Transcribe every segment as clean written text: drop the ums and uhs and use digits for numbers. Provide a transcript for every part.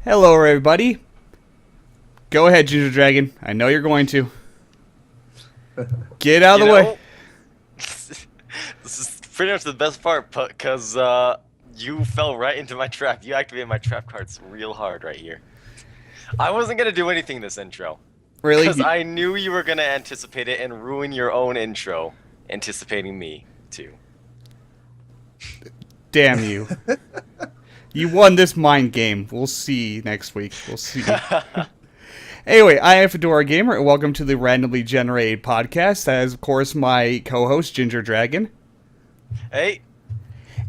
Hello, everybody. Go ahead, Ginger Dragon. I know you're going to. Get out of the way. This is pretty much the best part, because you fell right into my trap. You activated my trap cards real hard right here. I wasn't gonna do anything this intro, because Really? I knew you were gonna anticipate it and ruin your own intro, anticipating me too. Damn you. You won this mind game. We'll see next week. We'll see. Anyway, I am Fedora Gamer, and welcome to the Randomly Generated Podcast. As, of course, my co-host, Ginger Dragon. Hey.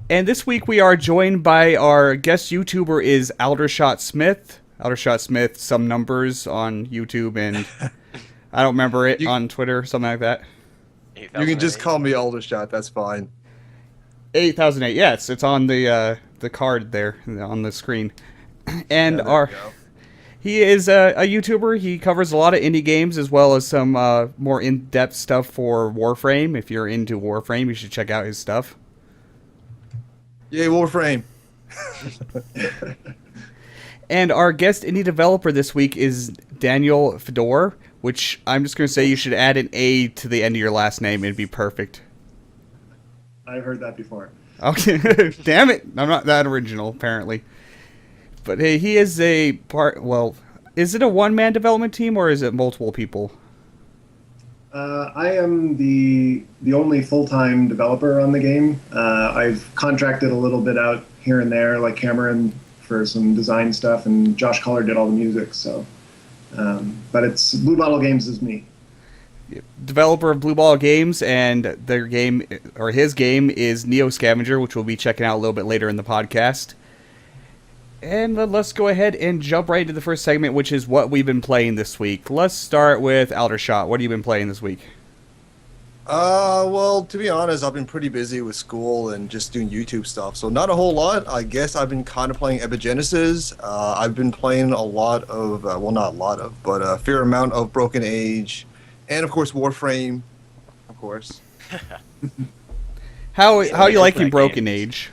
And this week we are joined by our guest YouTuber is Aldershot Smith. Aldershot Smith, some numbers on YouTube, and I don't remember it on Twitter, something like that. You can just call me Aldershot, that's fine. 8008, yes, it's on the card there on the screen. And he is a YouTuber. He covers a lot of indie games as well as some more in-depth stuff for Warframe. If you're into Warframe, you should check out his stuff. Yay, Warframe! And our guest indie developer this week is Daniel Fedor, which I'm just going to say you should add an A to the end of your last name. It'd be perfect. I've heard that before. Okay, damn it. I'm not that original, apparently. But hey, he is a part, well, is it a one-man development team or is it multiple people? I am the only full-time developer on the game. I've contracted a little bit out here and there, like Cameron for some design stuff, and Josh Collar did all the music. So, but it's Blue Bottle Games is me. Developer of Blue Ball Games, and their game, or his game, is Neo Scavenger, which we'll be checking out a little bit later in the podcast. And let's go ahead and jump right into the first segment, which is what we've been playing this week. Let's start with Aldershot. What have you been playing this week? Well, to be honest, I've been pretty busy with school and just doing YouTube stuff, so not a whole lot. I guess I've been kind of playing Epigenesis. I've been playing a lot of, well, not a lot of, but a fair amount of Broken Age, and of course Warframe, of course. How you liking Broken Age?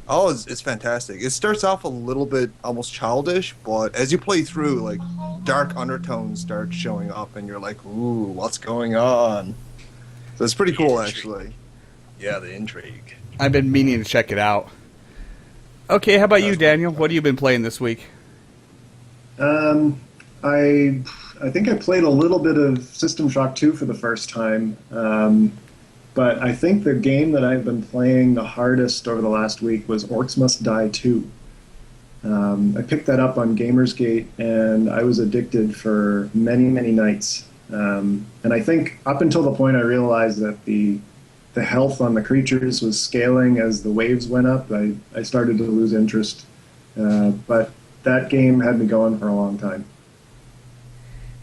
Oh, it's fantastic. It starts off a little bit almost childish, but as you play through, like, dark undertones start showing up, and you're like, ooh, what's going on? So it's pretty cool, actually. Yeah, the intrigue. I've been meaning to check it out. Okay, how about you, Daniel? What have you been playing this week? I think I played a little bit of System Shock 2 for the first time. But I think the game that I've been playing the hardest over the last week was Orcs Must Die 2. I picked that up on Gamersgate, and I was addicted for many, many nights. And I think up until the point I realized that the health on the creatures was scaling as the waves went up, I started to lose interest. But that game had me going for a long time.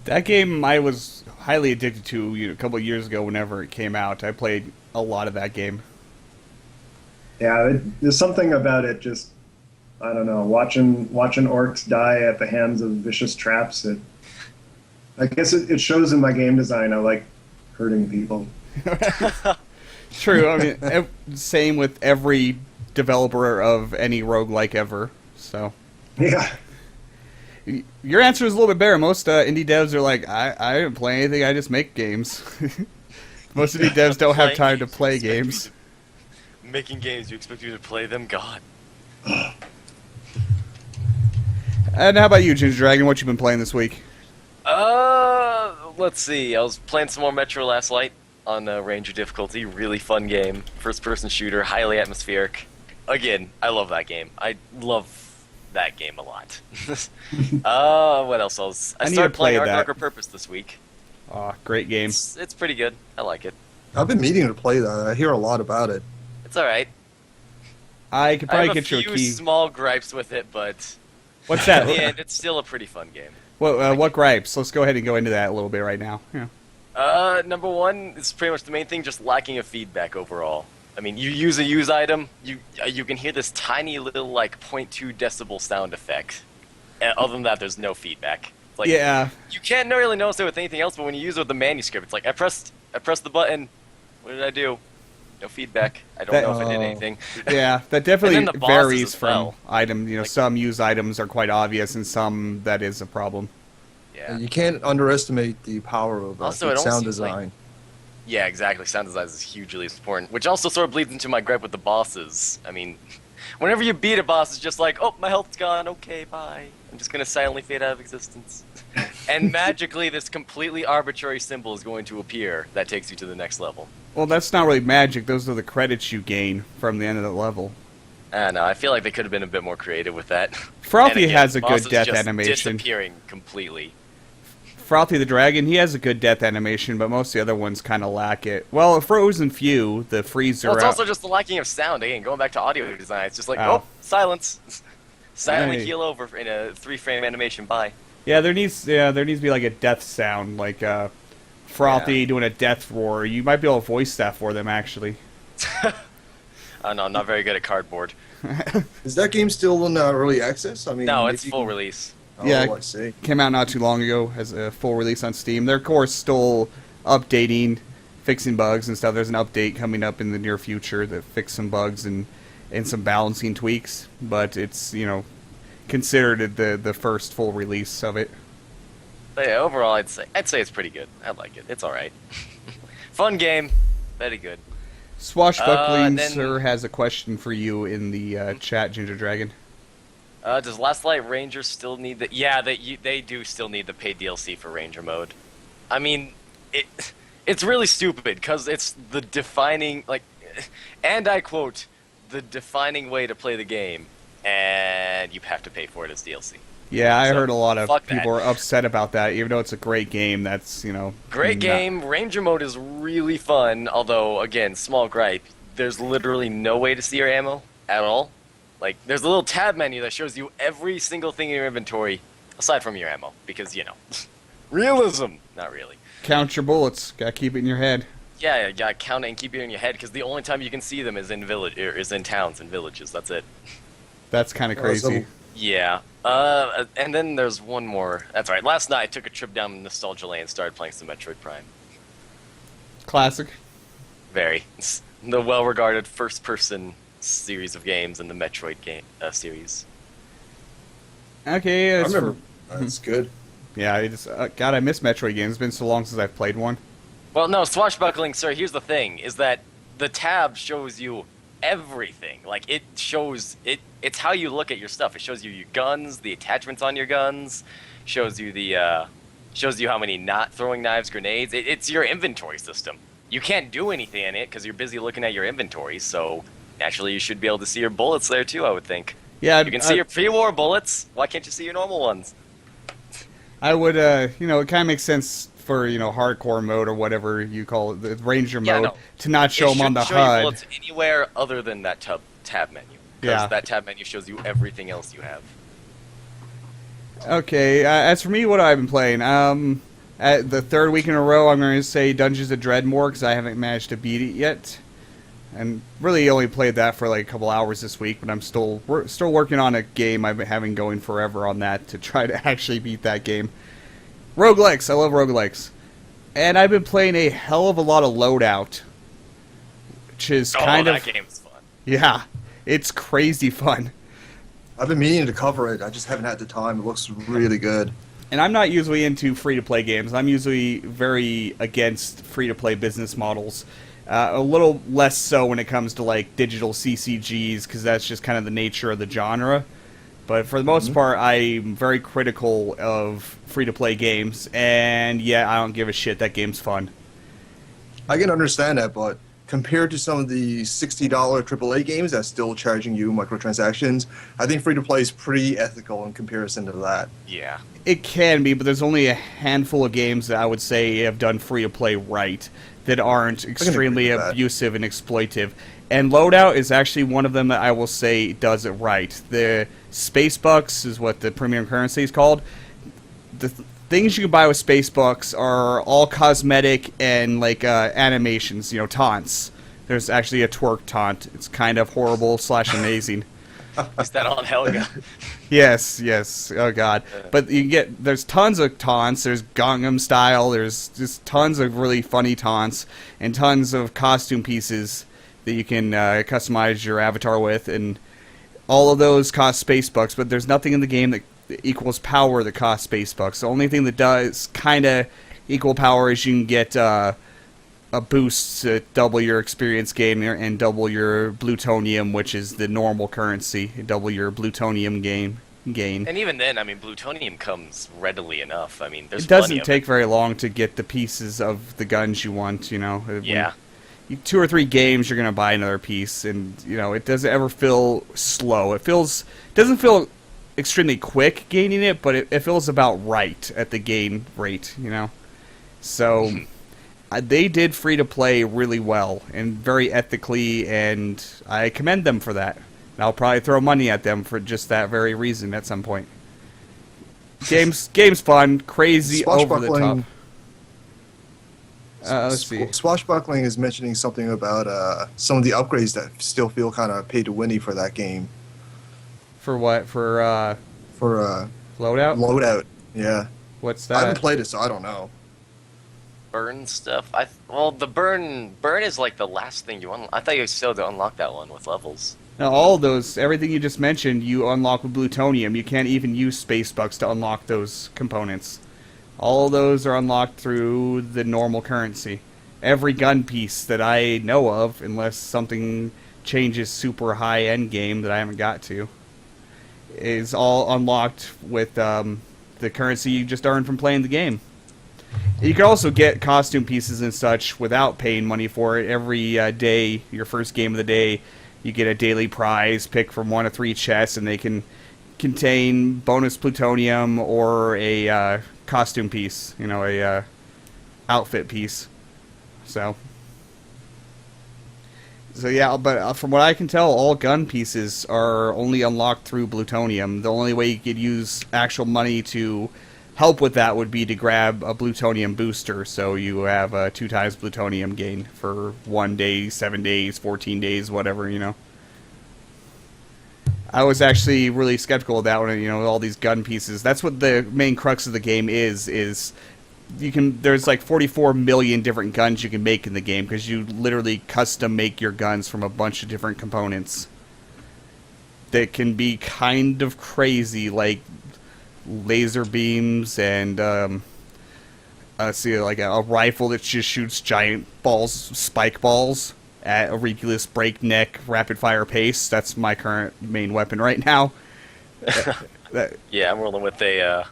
That game I was highly addicted to a couple of years ago whenever it came out. I played a lot of that game. Yeah, there's something about it just, I don't know, watching orcs die at the hands of vicious traps. I guess it shows in my game design. I like hurting people. True. I mean, same with every developer of any roguelike ever. So. Yeah. Your answer is a little bit better. Most indie devs are like, I don't play anything, I just make games. Most indie devs don't have time to play games. Making games, you expect you to play them? God. And how about you, Ginger Dragon? What you been playing this week? Let's see. I was playing some more Metro Last Light on Ranger difficulty. Really fun game. First-person shooter, highly atmospheric. Again, I love that game. I love that game a lot. What else? I started playing Ark Darker Purpose this week. Aw, great game. It's pretty good. I like it. I've been meaning to play that. I hear a lot about it. It's alright. I could probably get you a I have key. a few small gripes with it, but What's that? in the end, it's still a pretty fun game. What gripes? Let's go ahead and go into that a little bit right now. Yeah. Number one is pretty much the main thing, just lacking of feedback overall. I mean, you use a use item, you can hear this tiny little, like, 0.2 decibel sound effect. And other than that, there's no feedback. Like, yeah. You can't really notice it with anything else, but when you use it with the manuscript, it's like, I pressed the button, what did I do? No feedback. I don't That- know if I did anything. Yeah, that definitely And then the bosses varies as from well. item. You know, Like- some used items are quite obvious, and some that is a problem. Yeah. You can't underestimate the power of Also, good it almost sound seems like- design. Yeah, exactly. Sound design is hugely important, which also sort of bleeds into my gripe with the bosses. I mean, whenever you beat a boss, it's just like, oh, my health's gone. Okay, bye. I'm just gonna silently fade out of existence. And magically, this completely arbitrary symbol is going to appear that takes you to the next level. Well, that's not really magic. Those are the credits you gain from the end of the level. I don't know. I feel like they could have been a bit more creative with that. Frothy And again, has a good bosses death just animation. disappearing completely. Frothy the Dragon, he has a good death animation, but most of the other ones kind of lack it. Well, a Frozen Few, the freezer. Well, it's also just the lacking of sound. Again, going back to audio design, it's just like, Oh. oh, silence. Silently Hey. heal over in a 3-frame animation. Bye. yeah, there needs to be like a death sound, like Frothy doing a death roar. You might be able to voice that for them, actually. No, I'm not very good at cardboard. Is that game still in early access? I mean, No, if it's you full can- release. Oh, Yeah. I see. Came out not too long ago as a full release on Steam. They're of course still updating, fixing bugs and stuff. There's an update coming up in the near future that fix some bugs and some balancing tweaks, but it's, you know, considered the first full release of it. But yeah, overall, I'd say it's pretty good. I like it. It's all right. Fun game. Very good. Swashbuckling then- Sir has a question for you in the chat, Ginger Dragon. Does Last Light Ranger still need the? Yeah, they do still need the paid DLC for Ranger mode. I mean, it's really stupid because it's the defining and I quote, the defining way to play the game, and you have to pay for it as DLC. Yeah, I So, heard a lot of fuck people that. are upset about that, even though it's a great game. That's, you know, Great not- game. Ranger mode is really fun, although, again, small gripe. There's literally no way to see your ammo at all. Like, there's a little tab menu that shows you every single thing in your inventory, aside from your ammo, because, you know, realism. Not really. Count your bullets. Gotta keep it in your head. Yeah, you gotta count it and keep it in your head, because the only time you can see them is in in towns and villages. That's it. That's kind of Oh, crazy. so- Yeah. And then there's one more. That's right. Last night I took a trip down Nostalgia Lane and started playing some Metroid Prime. Classic. Very. It's the well-regarded first-person series of games in the Metroid game series. Okay, I as remember. for- That's good. yeah, God, I miss Metroid games. It's been so long since I've played one. Well, no, Swashbuckling, sir, here's the thing, is that the tab shows you everything. Like, it shows... It's how you look at your stuff. It shows you your guns, the attachments on your guns, shows you the, shows you how many not throwing knives, grenades. It's your inventory system. You can't do anything in it because you're busy looking at your inventory, so naturally you should be able to see your bullets there too, I would think. Yeah, You can see your pre-war bullets. Why can't you see your normal ones? I would, you know, it kind of makes sense for, you know, hardcore mode or whatever you call it, the Ranger Yeah, mode, no. to not show It them on the shouldn't show your HUD. bullets anywhere other than that tab menu. Because Yeah. that tab menu shows you everything else you have. Okay, as for me, what have I been playing? At the third week in a row, I'm going to say Dungeons of Dreadmore, because I haven't managed to beat it yet. And really only played that for like a couple hours this week, but I'm still working on a game I've been having going forever on that to try to actually beat that game. Roguelikes, I love roguelikes. And I've been playing a hell of a lot of Loadout, which is kind that of... game's fun. Yeah, it's crazy fun. I've been meaning to cover it. I just haven't had the time. It looks really good. And I'm not usually into free-to-play games. I'm usually very against free-to-play business models. A little less so when it comes to like digital CCGs, because that's just kind of the nature of the genre. But for the most part, I'm very critical of free-to-play games, and yeah, I don't give a shit. That game's fun. I can understand that, but compared to some of the $60 AAA games that's still charging you microtransactions, I think free-to-play is pretty ethical in comparison to that. Yeah. It can be, but there's only a handful of games that I would say have done free-to-play right, that aren't extremely with that. abusive and exploitive. And Loadout is actually one of them that I will say does it right. The Space Bucks is what the premium currency is called. The things you can buy with Space Bucks are all cosmetic and like animations, you know, taunts. There's actually a twerk taunt. It's kind of horrible / amazing. Is that on Helga? Yes. Oh god. But there's tons of taunts. There's Gangnam Style. There's just tons of really funny taunts and tons of costume pieces that you can customize your avatar with, and all of those cost space bucks, but there's nothing in the game that equals power that costs space bucks. The only thing that does kind of equal power is you can get a boost to double your experience gain and double your plutonium, which is the normal currency, double your plutonium gain. And even then, I mean, plutonium comes readily enough. I mean, there's It doesn't plenty of take very long to get the pieces of the guns you want, you know. Yeah. 2 or 3 games, you're going to buy another piece, and, you know, it doesn't ever feel slow. It doesn't feel extremely quick gaining it, but it feels about right at the gain rate, you know. So they did free to play really well and very ethically, and I commend them for that. And I'll probably throw money at them for just that very reason at some point. Game's fun, crazy, over the top. Let's see. Swashbuckling is mentioning something about some of the upgrades that still feel kind of pay to winny for that game. For what? For loadout? Loadout, yeah. What's I that? haven't played it, so I don't know. burn stuff. Well, the burn is like the last thing you unlock. I thought you still had to unlock that one with levels. Now, all of those, everything you just mentioned, you unlock with plutonium. You can't even use space bucks to unlock those components. All of those are unlocked through the normal currency. Every gun piece that I know of, unless something changes super high end game that I haven't got to, is all unlocked with the currency you just earned from playing the game. You can also get costume pieces and such without paying money for it. Every day, your first game of the day, you get a daily prize, pick from 1 to 3 chests, and they can contain bonus plutonium or a costume piece, you know, a outfit piece. So yeah, but from what I can tell, all gun pieces are only unlocked through plutonium. The only way you could use actual money to help with that would be to grab a plutonium booster, so you have 2 times plutonium gain for 1 day, 7 days, 14 days, whatever, you know. I was actually really skeptical of that one, you know, all these gun pieces. That's what the main crux of the game is there's like 44 million different guns you can make in the game, because you literally custom make your guns from a bunch of different components that can be kind of crazy, like laser beams and like a rifle that just shoots giant balls, spike balls at a ridiculous breakneck rapid fire pace. That's my current main weapon right now. Yeah, I'm rolling with a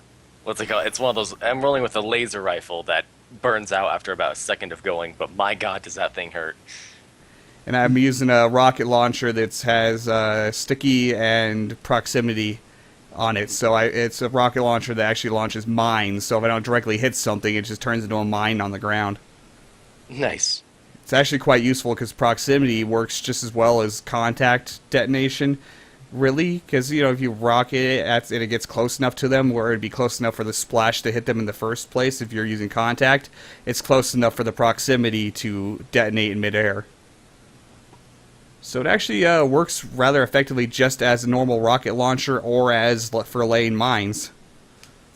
what's it called? It's one of those. I'm rolling with a laser rifle that burns out after about a second of going, but my god, does that thing hurt. And I'm using a rocket launcher that has sticky and proximity on it. So it's a rocket launcher that actually launches mines, so if I don't directly hit something, it just turns into a mine on the ground. Nice. It's actually quite useful because proximity works just as well as contact detonation. Really, because, you know, if you rocket it and it gets close enough to them where it'd be close enough for the splash to hit them in the first place if you're using contact, it's close enough for the proximity to detonate in midair. So it actually works rather effectively just as a normal rocket launcher or as for laying mines.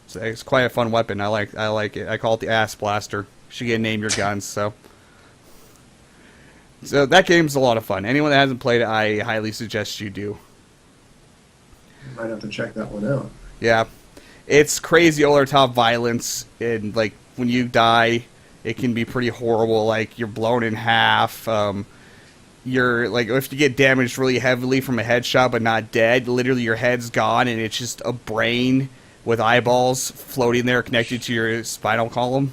So it's quite a fun weapon. I like it. I call it the ass blaster. You should get name your guns. So that game's a lot of fun. Anyone that hasn't played it, I highly suggest you do. Might have to check that one out. Yeah, it's crazy over top violence, and like when you die, it can be pretty horrible. Like you're blown in half. You're like, if you get damaged really heavily from a headshot but not dead, literally your head's gone and it's just a brain with eyeballs floating there connected to your spinal column.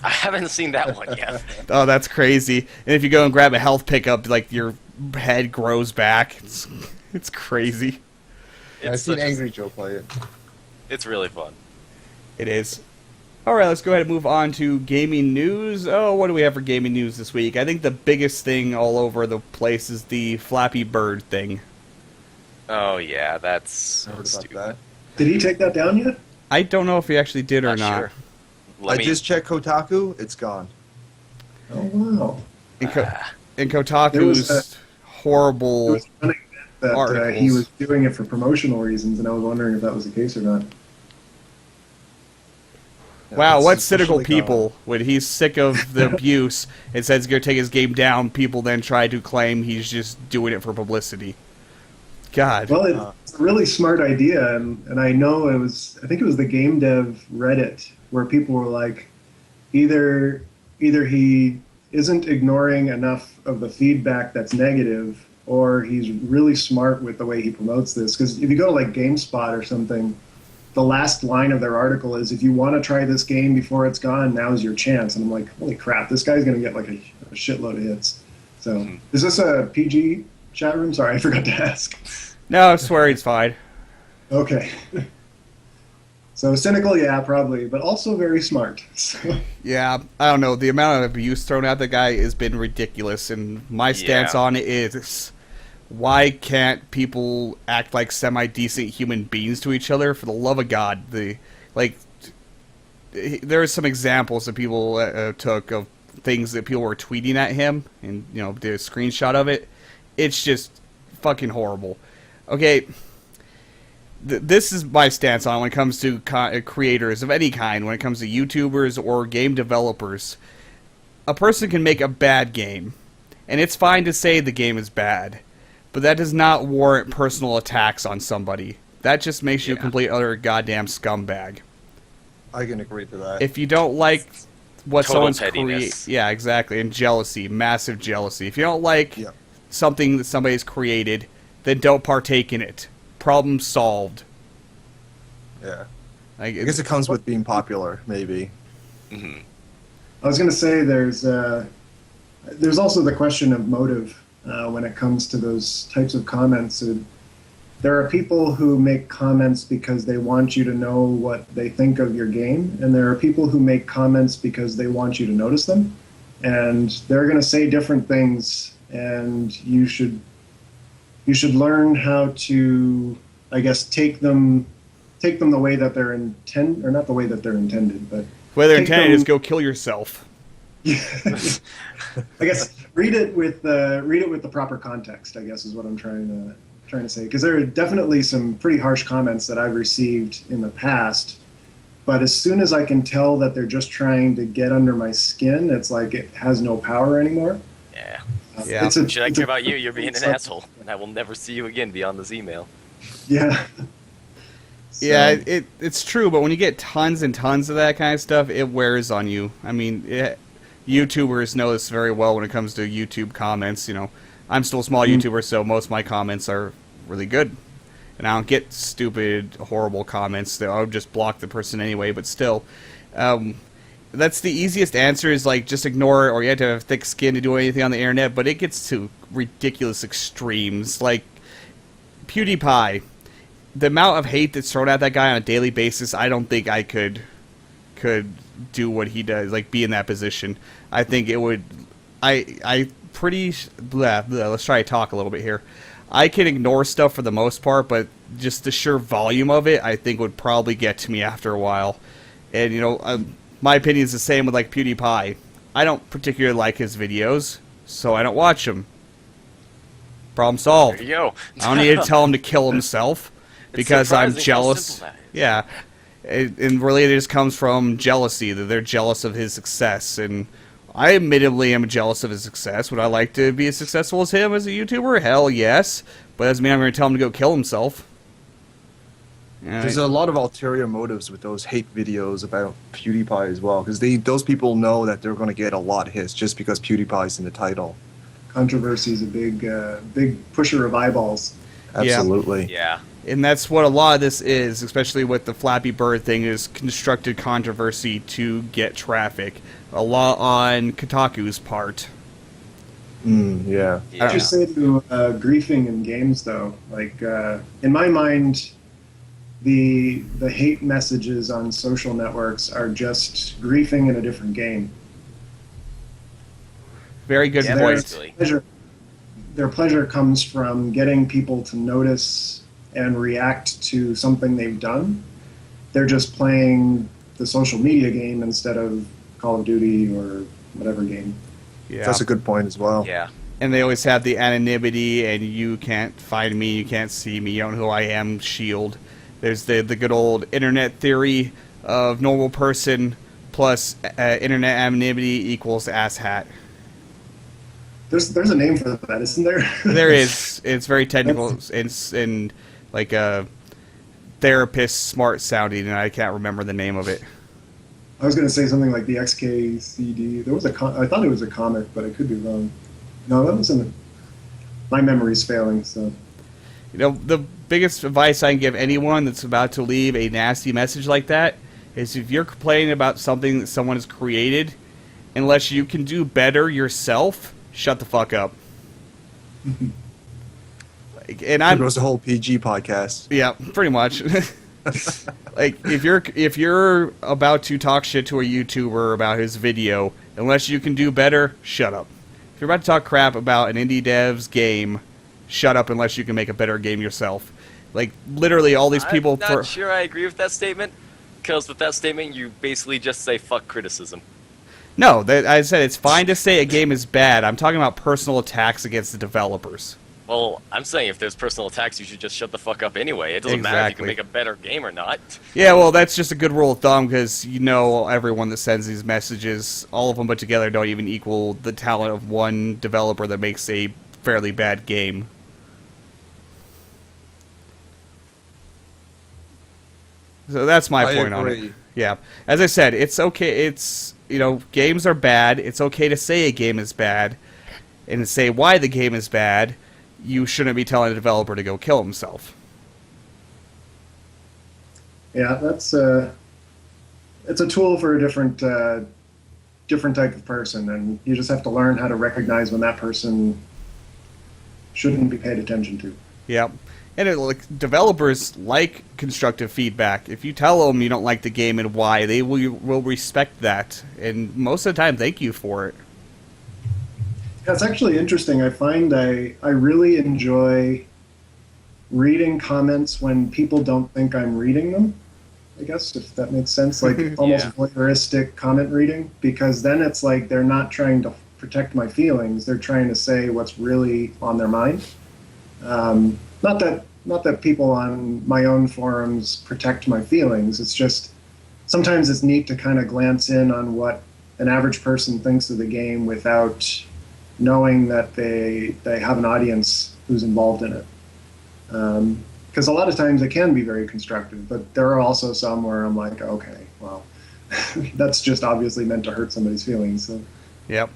I haven't seen that one yet. Oh, that's crazy. And if you go and grab a health pickup, like your head grows back. It's crazy. I've seen Angry Joe play it. It's really fun. It is. Alright, let's go ahead and move on to gaming news. Oh, what do we have for gaming news this week? I think the biggest thing all over the place is the Flappy Bird thing. Oh yeah, that's I heard about stupid. that. Did he take that down yet? I don't know if he actually did or not. Sure. I just checked Kotaku. It's gone. Oh wow! In There Kotaku's was horrible It was funny that articles. he was doing it for promotional reasons, and I was wondering if that was the case or not. Wow, it's what cynical officially people. When he's sick of the abuse and says he's going to take his game down, people then try to claim he's just doing it for publicity. God. Well, it's a really smart idea, and I know I think it was the game dev Reddit where people were like, either he isn't ignoring enough of the feedback that's negative, or he's really smart with the way he promotes this. Because if you go to like GameSpot or something, the last line of their article is, if you want to try this game before it's gone, now's your chance. And I'm like, holy crap, this guy's going to get like a shitload of hits. So, is this a PG chat room? Sorry, I forgot to ask. No, I swear he's fine. Okay. So cynical, yeah, probably, but also very smart. So. Yeah, I don't know. The amount of abuse thrown at the guy has been ridiculous, and my stance on it is, why can't people act like semi-decent human beings to each other? For the love of God, there are some examples that people took of things that people were tweeting at him, and did a screenshot of it. It's just fucking horrible. Okay. This is my stance on it when it comes to creators of any kind, when it comes to YouTubers or game developers. A person can make a bad game, and it's fine to say the game is bad, but that does not warrant personal attacks on somebody. That just makes you a complete other goddamn scumbag. I can agree to that. If you don't like what Total someone's pettiness. yeah, exactly, and jealousy, massive jealousy. If you don't like something that somebody's created, then don't partake in it. Problem solved. Yeah. I I guess it comes with being popular, maybe. Mm-hmm. I was going to say there's also the question of motive when it comes to those types of comments. There are people who make comments because they want you to know what they think of your game, and there are people who make comments because they want you to notice them, and they're going to say different things, and you should learn how to, I guess, take them the way that they're intended, or not the way that they're intended, but whether take intended them- is go kill yourself. I guess read it with the proper context, I guess, is what I'm trying to say, because there are definitely some pretty harsh comments that I've received in the past, but as soon as I can tell that they're just trying to get under my skin, it's like it has no power anymore. Yeah. Yeah. Should I care about you? You're being an asshole, and I will never see you again beyond this email. Yeah. Yeah, it's true, but when you get tons and tons of that kind of stuff, it wears on you. I mean, YouTubers know this very well when it comes to YouTube comments. I'm still a small YouTuber, so most of my comments are really good. And I don't get stupid, horrible comments that I would just block the person anyway, but still. That's the easiest answer, is like just ignore it, or you have to have thick skin to do anything on the internet, but it gets to ridiculous extremes. Like PewDiePie. The amount of hate that's thrown at that guy on a daily basis, I don't think I could do what he does, like be in that position. I think it would. Let's try to talk a little bit here. I can ignore stuff for the most part, but just the sheer volume of it, I think, would probably get to me after a while. And my opinion is the same with like PewDiePie. I don't particularly like his videos, so I don't watch them. Problem solved. There you go. I don't need to tell him to kill himself. Because I'm surprising how jealous. simple that is. Yeah. And really it just comes from jealousy, that they're jealous of his success. And I admittedly am jealous of his success. Would I like to be as successful as him as a YouTuber? Hell yes. But that doesn't mean I'm going to tell him to go kill himself. There's a lot of ulterior motives with those hate videos about PewDiePie as well, because those people know that they're going to get a lot of hits just because PewDiePie's in the title. Controversy is a big pusher of eyeballs. Absolutely. Yeah. And that's what a lot of this is, especially with the Flappy Bird thing, is constructed controversy to get traffic. A lot on Kotaku's part. Yeah. Yeah. I just say to griefing in games, though, like in my mind, the hate messages on social networks are just griefing in a different game. Very good Yeah, point. basically. Their pleasure comes from getting people to notice and react to something they've done. They're just playing the social media game instead of Call of Duty or whatever game. Yeah. That's a good point as well. Yeah. And they always have the anonymity, and you can't find me, you can't see me, you don't know who I am shield. There's the good old internet theory of normal person plus internet anonymity equals asshat. There's a name for that, isn't there? There is. It's very technical and like a therapist smart sounding, and I can't remember the name of it. I was going to say something like the XKCD. There was I thought it was a comic, but I could be wrong. No, that wasn't. My memory's failing. So, The biggest advice I can give anyone that's about to leave a nasty message like that is if you're complaining about something that someone has created, unless you can do better yourself, shut the fuck up. And There goes the whole PG podcast. Yeah, pretty much. Like if you're about to talk shit to a YouTuber about his video, unless you can do better, shut up. If you're about to talk crap about an indie dev's game, shut up unless you can make a better game yourself. Like literally all these people. I'm not sure I agree with that statement, because with that statement you basically just say fuck criticism. No, I said it's fine to say a game is bad. I'm talking about personal attacks against the developers. Well, I'm saying if there's personal attacks, you should just shut the fuck up anyway. It doesn't matter if you can make a better game or not. Yeah, well, that's just a good rule of thumb because everyone that sends these messages, all of them put together, don't even equal the talent of one developer that makes a fairly bad game. So that's my point on it. Yeah, as I said, it's okay. It's games are bad. It's okay to say a game is bad, and to say why the game is bad. You shouldn't be telling a developer to go kill himself. yeah, it's a tool for a different type of person, and you just have to learn how to recognize when that person shouldn't be paid attention to. Yep. And developers like constructive feedback. If you tell them you don't like the game and why, they will respect that. And most of the time, thank you for it. Yeah, it's actually interesting. I find I really enjoy reading comments when people don't think I'm reading them, I guess, if that makes sense. Like almost voyeuristic comment reading, because then it's like they're not trying to protect my feelings. They're trying to say what's really on their mind. Not that people on my own forums protect my feelings. It's just sometimes it's neat to kind of glance in on what an average person thinks of the game without knowing that they have an audience who's involved in it. Because a lot of times it can be very constructive, but there are also some where I'm like, okay, well, that's just obviously meant to hurt somebody's feelings. So. Yep.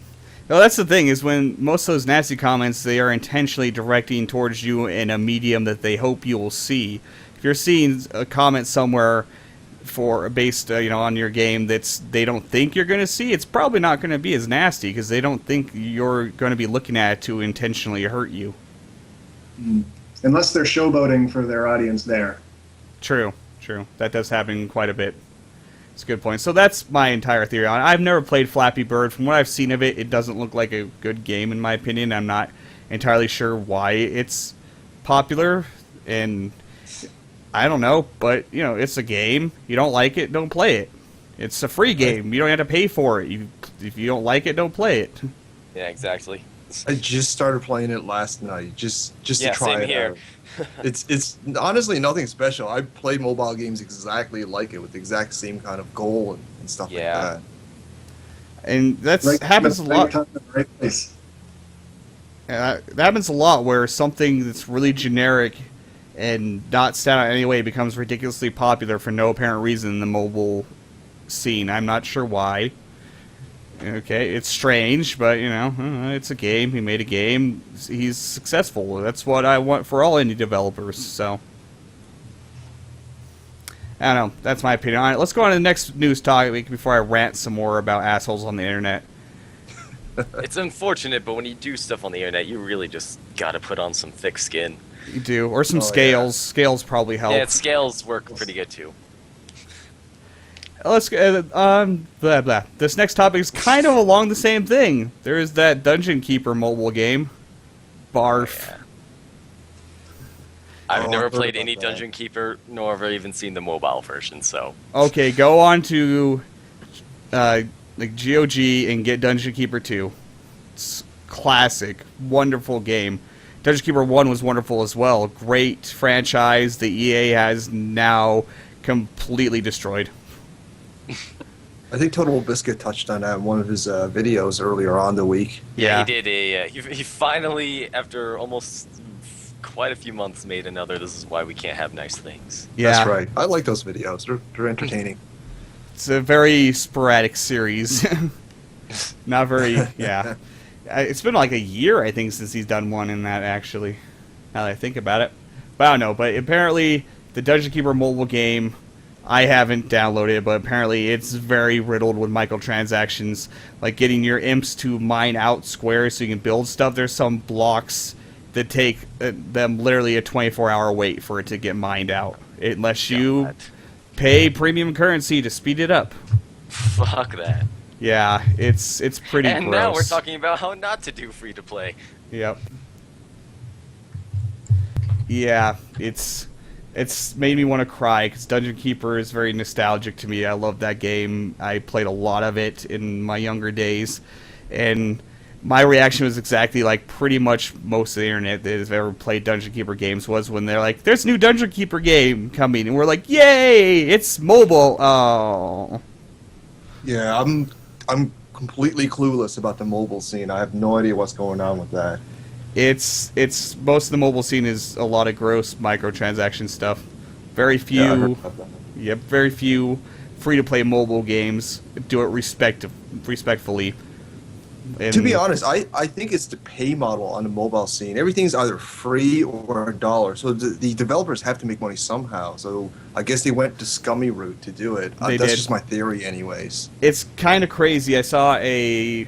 Well, that's the thing, is when most of those nasty comments, they are intentionally directing towards you in a medium that they hope you will see. If you're seeing a comment somewhere based on your game they don't think you're going to see, it's probably not going to be as nasty because they don't think you're going to be looking at it to intentionally hurt you. Unless they're showboating for their audience there. True. That does happen quite a bit. It's a good point. So that's my entire theory on it. I've never played Flappy Bird. From what I've seen of it, it doesn't look like a good game in my opinion. I'm not entirely sure why it's popular, and I don't know, but it's a game. You don't like it, don't play it. It's a free game. You don't have to pay for it. If you don't like it, don't play it. Yeah, exactly. I just started playing it last night, just to try same it here. out. It's honestly nothing special. I play mobile games exactly like it with the exact same kind of goal and stuff like that. And that happens a lot. That happens a lot where something that's really generic and not stand out in any way becomes ridiculously popular for no apparent reason in the mobile scene. I'm not sure why. Okay, it's strange, but it's a game. He made a game. He's successful. That's what I want for all indie developers. So I don't know. That's my opinion on it. Let's go on to the next news topic before I rant some more about assholes on the internet. It's unfortunate, but when you do stuff on the internet, you really just gotta put on some thick skin. You do, or some scales. Yeah. Scales probably help. Yeah, scales work pretty good too. Let's blah blah. This next topic is kind of along the same thing. There is that Dungeon Keeper mobile game. Barf. Yeah. I've never played any Dungeon Keeper, nor have I even seen the mobile version. So. Okay, go on to GOG and get Dungeon Keeper 2. It's classic, wonderful game. Dungeon Keeper 1 was wonderful as well. Great franchise. The EA has now completely destroyed. I think Total Biscuit touched on that in one of his videos earlier on the week. Yeah, he did he finally, after almost quite a few months, made another "This is why we can't have nice things." Yeah. That's right. I like those videos. They're entertaining. It's a very sporadic series. Not very, yeah. It's been like a year, I think, since he's done one in that, actually. Now that I think about it. But I don't know. But apparently, the Dungeon Keeper mobile game, I haven't downloaded it, but apparently it's very riddled with microtransactions. Like getting your imps to mine out squares so you can build stuff. There's some blocks that take them literally a 24-hour wait for it to get mined out. Unless you pay premium currency to speed it up. Fuck that. Yeah, it's pretty And gross. now we're talking about how not to do free to play. Yep. Yeah, it's made me want to cry because Dungeon Keeper is very nostalgic to me. I love that game. I played a lot of it in my younger days, and my reaction was exactly like pretty much most of the internet that has ever played Dungeon Keeper games was when they're like, "There's a new Dungeon Keeper game coming," and we're like, "Yay! It's mobile!" Oh. Yeah, I'm completely clueless about the mobile scene. I have no idea what's going on with that. It's most of the mobile scene is a lot of gross microtransaction stuff. Very few. Yeah, I heard about that. Yep, very few free-to-play mobile games do it respectfully. And To be honest, I think it's the pay model on the mobile scene. Everything's either free or $1. So the developers have to make money somehow. So I guess they went the scummy route to do it. They That's did. just my theory anyways. it's kind of crazy. I saw a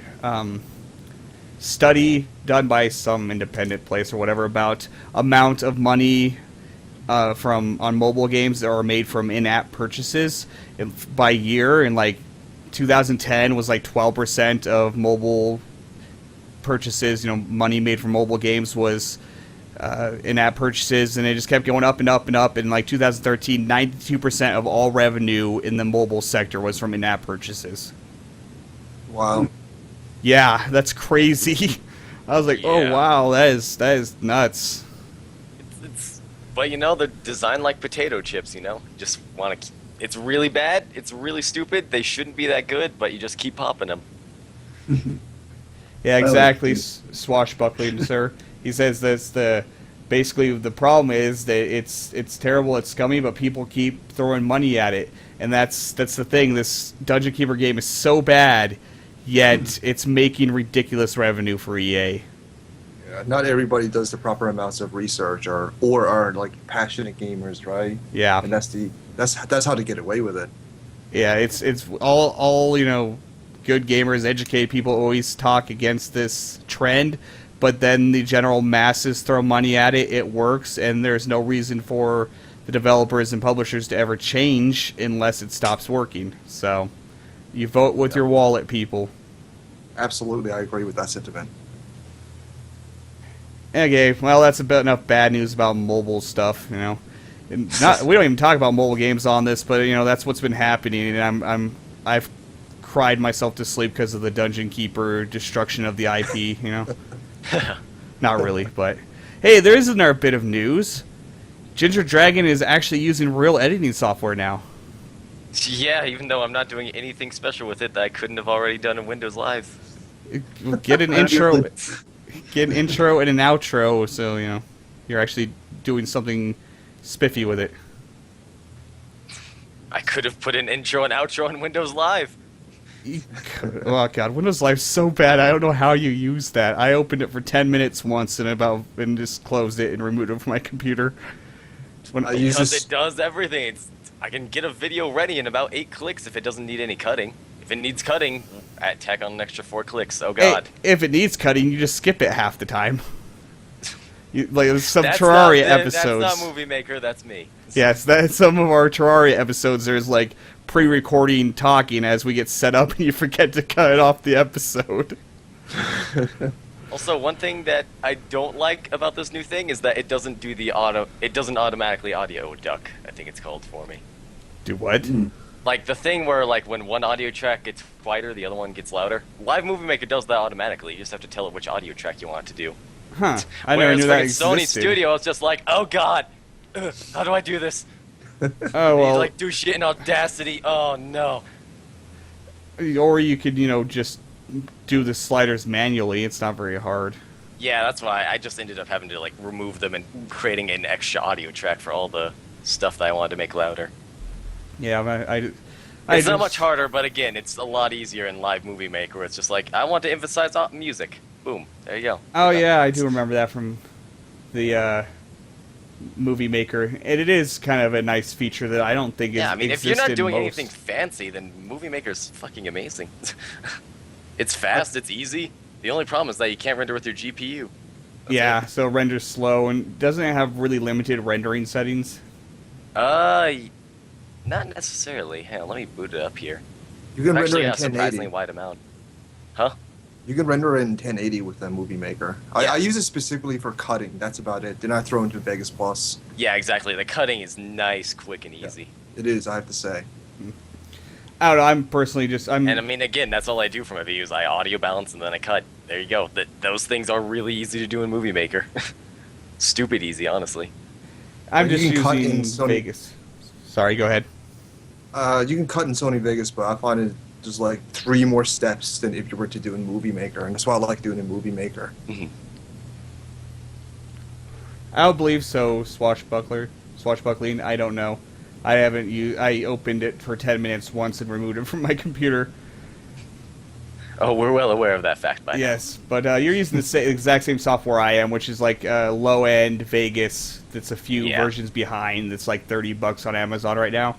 study done by some independent place or whatever about amount of money on mobile games that are made from in-app purchases by year, and like 2010 was like 12% of mobile purchases. Money made from mobile games was in-app purchases, and it just kept going up and up and up. In like 2013, 92% of all revenue in the mobile sector was from in-app purchases. Wow. Yeah, that's crazy. I was like, Yeah. oh wow, that is nuts. But they're designed like potato chips. Just want to. It's really bad. It's really stupid. They shouldn't be that good, but you just keep popping them. Yeah, exactly, swashbuckling, sir. He says basically the problem is that it's terrible, it's scummy, but people keep throwing money at it, and that's the thing. This Dungeon Keeper game is so bad, yet it's making ridiculous revenue for EA. Yeah, not everybody does the proper amounts of research or are like passionate gamers, right? Yeah, And that's how to get away with it. yeah, it's all good gamers, educated people always talk against this trend, but then the general masses throw money at it. It works, and there's no reason for the developers and publishers to ever change unless it stops working. So, you vote with your wallet, people. Absolutely, I agree with that sentiment. Okay, well, that's about enough bad news about mobile stuff. And we don't even talk about mobile games on this, but that's what's been happening, and I've cried myself to sleep because of the Dungeon Keeper destruction of the IP. Not really, but hey, there is another bit of news. Ginger Dragon is actually using real editing software now. Yeah, even though I'm not doing anything special with it that I couldn't have already done in Windows Live. Get an intro and an outro, so you're actually doing something spiffy with it. I could have put an intro and outro in Windows Live. Oh god, Windows Live's so bad. I don't know how you use that. I opened it for 10 minutes once and just closed it and removed it from my computer. I use Because this. it does everything. I can get a video ready in about 8 clicks if it doesn't need any cutting. If it needs cutting, tack on an extra 4 clicks. Oh Hey, god. if it needs cutting, you just skip it half the time. There's some That's Terraria not, episodes. That's not Movie Maker, that's me. Yes, some of our Terraria episodes, there's like pre-recording talking as we get set up, and you forget to cut it off the episode. Also, one thing that I don't like about this new thing is that it doesn't do it doesn't automatically audio duck, I think it's called for me. Do what? Like the thing where like when one audio track gets quieter, the other one gets louder. Live Movie Maker does that automatically. You just have to tell it which audio track you want it to do. Huh. I never Whereas knew that freaking Sony existed. Studio, it's just like, oh god, how do I do this? Oh, You well, like do shit in Audacity. Oh no. Or you could, just do the sliders manually. It's not very hard. Yeah, that's why I just ended up having to like remove them and creating an extra audio track for all the stuff that I wanted to make louder. Yeah, It's not much harder, but again, it's a lot easier in Live Movie Maker, where it's just like, I want to emphasize music. Boom, there you go. Oh yeah, I do remember that from the Movie Maker, and it is kind of a nice feature that I don't think is. Yeah, I mean, if you're not doing most. anything fancy, then Movie Maker's fucking amazing. It's fast, it's easy. The only problem is that you can't render with your GPU. That's Yeah, it. so it renders slow, and doesn't it have really limited rendering settings? Not necessarily. Hang on, let me boot it up here. You can render Actually, in a surprisingly 1080. wide amount. Huh? You can render in 1080 with the Movie Maker. Yeah. I use it specifically for cutting. That's about it. Then I throw into Vegas Plus. Yeah, exactly. The cutting is nice, quick, and easy. It is, I have to say. I don't know. I'm personally just And I mean, again, that's all I do for my videos. I audio balance and then I cut. There you go. Those things are really easy to do in Movie Maker. Stupid easy, honestly. I'm You just can cut in using Sony- Vegas. Sorry, go ahead. You can cut in Sony Vegas, but I find it just like 3 more steps than if you were to do in Movie Maker, and that's why I like doing in Movie Maker. I don't believe so. Swashbuckling. I don't know. I haven't used. I opened it for 10 minutes once and removed it from my computer. Oh, we're well aware of that fact by now. Yes, but you're using the exact same software I am, which is like low-end Vegas. That's a few versions behind. That's like $30 on Amazon right now,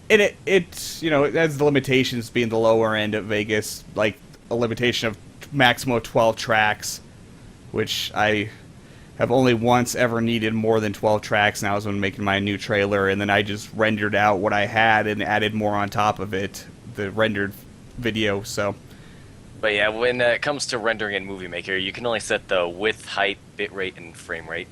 and it has the limitations being the lower end of Vegas, like a limitation of maximum of 12 tracks, which I have only once ever needed more than 12 tracks, and that was when making my new trailer, and then I just rendered out what I had and added more on top of it, the rendered video. So. But yeah, when it comes to rendering in Movie Maker, you can only set the width, height, bitrate, and frame rate.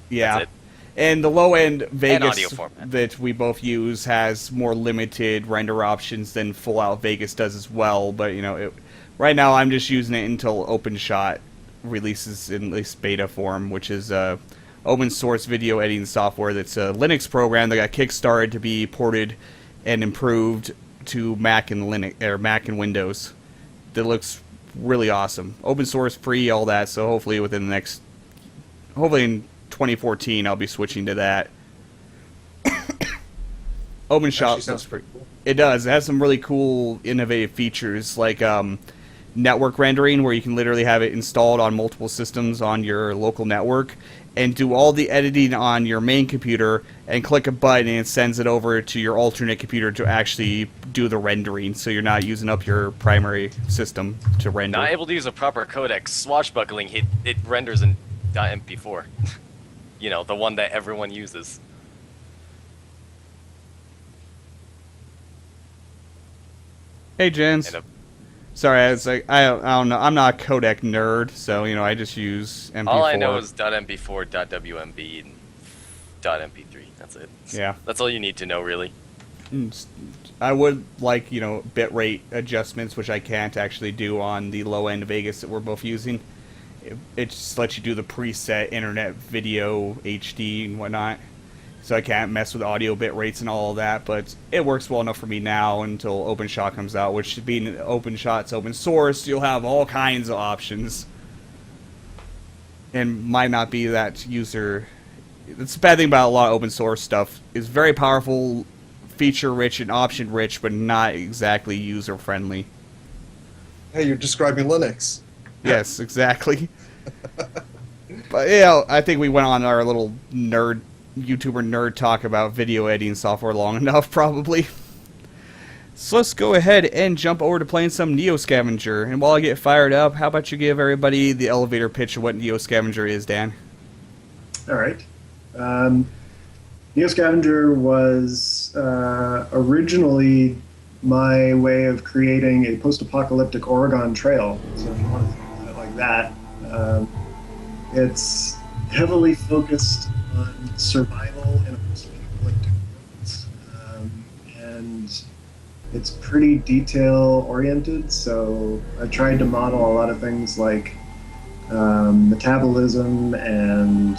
Yeah. That's it. And the low-end audio Vegas format. that we both use has more limited render options than full-out Vegas does as well. But, right now I'm just using it until OpenShot releases in at least beta form, which is open-source video editing software that's a Linux program that got kickstarted to be ported and improved to Mac and Mac and Windows. That looks really awesome. Open source, free, all that. So hopefully in 2014, I'll be switching to that. OpenShot Actually sounds pretty cool. It does. It has some really cool, innovative features like network rendering, where you can literally have it installed on multiple systems on your local network and do all the editing on your main computer and click a button and it sends it over to your alternate computer to actually do the rendering, so you're not using up your primary system to render. Not able to use a proper codec, swashbuckling, it renders in .mp4. The one that everyone uses. Hey, Jens. And Sorry, I was like, I don't know. I'm not a codec nerd, so I just use MP4. all I know is .mp4, .wmb, and .mp3. That's it. Yeah. That's all you need to know, really. I would like, bitrate adjustments, which I can't actually do on the low-end Vegas that we're both using. It just lets you do the preset internet video HD and whatnot. So I can't mess with audio bit rates and all of that, but it works well enough for me now until OpenShot comes out, which being OpenShot's open source, you'll have all kinds of options. And might not be that user... That's the bad thing about a lot of open source stuff. It's very powerful, feature-rich, and option-rich, but not exactly user-friendly. Hey, you're describing Linux. Yes, exactly. But, I think we went on our little YouTuber nerd talk about video editing software long enough, probably. So let's go ahead and jump over to playing some Neo Scavenger. And while I get fired up, how about you give everybody the elevator pitch of what Neo Scavenger is, Dan? All right. Neo Scavenger was originally my way of creating a post-apocalyptic Oregon Trail. So if you want to think of it like that, it's heavily focused on survival in a post-apocalyptic world, and it's pretty detail-oriented. So I tried to model a lot of things like metabolism and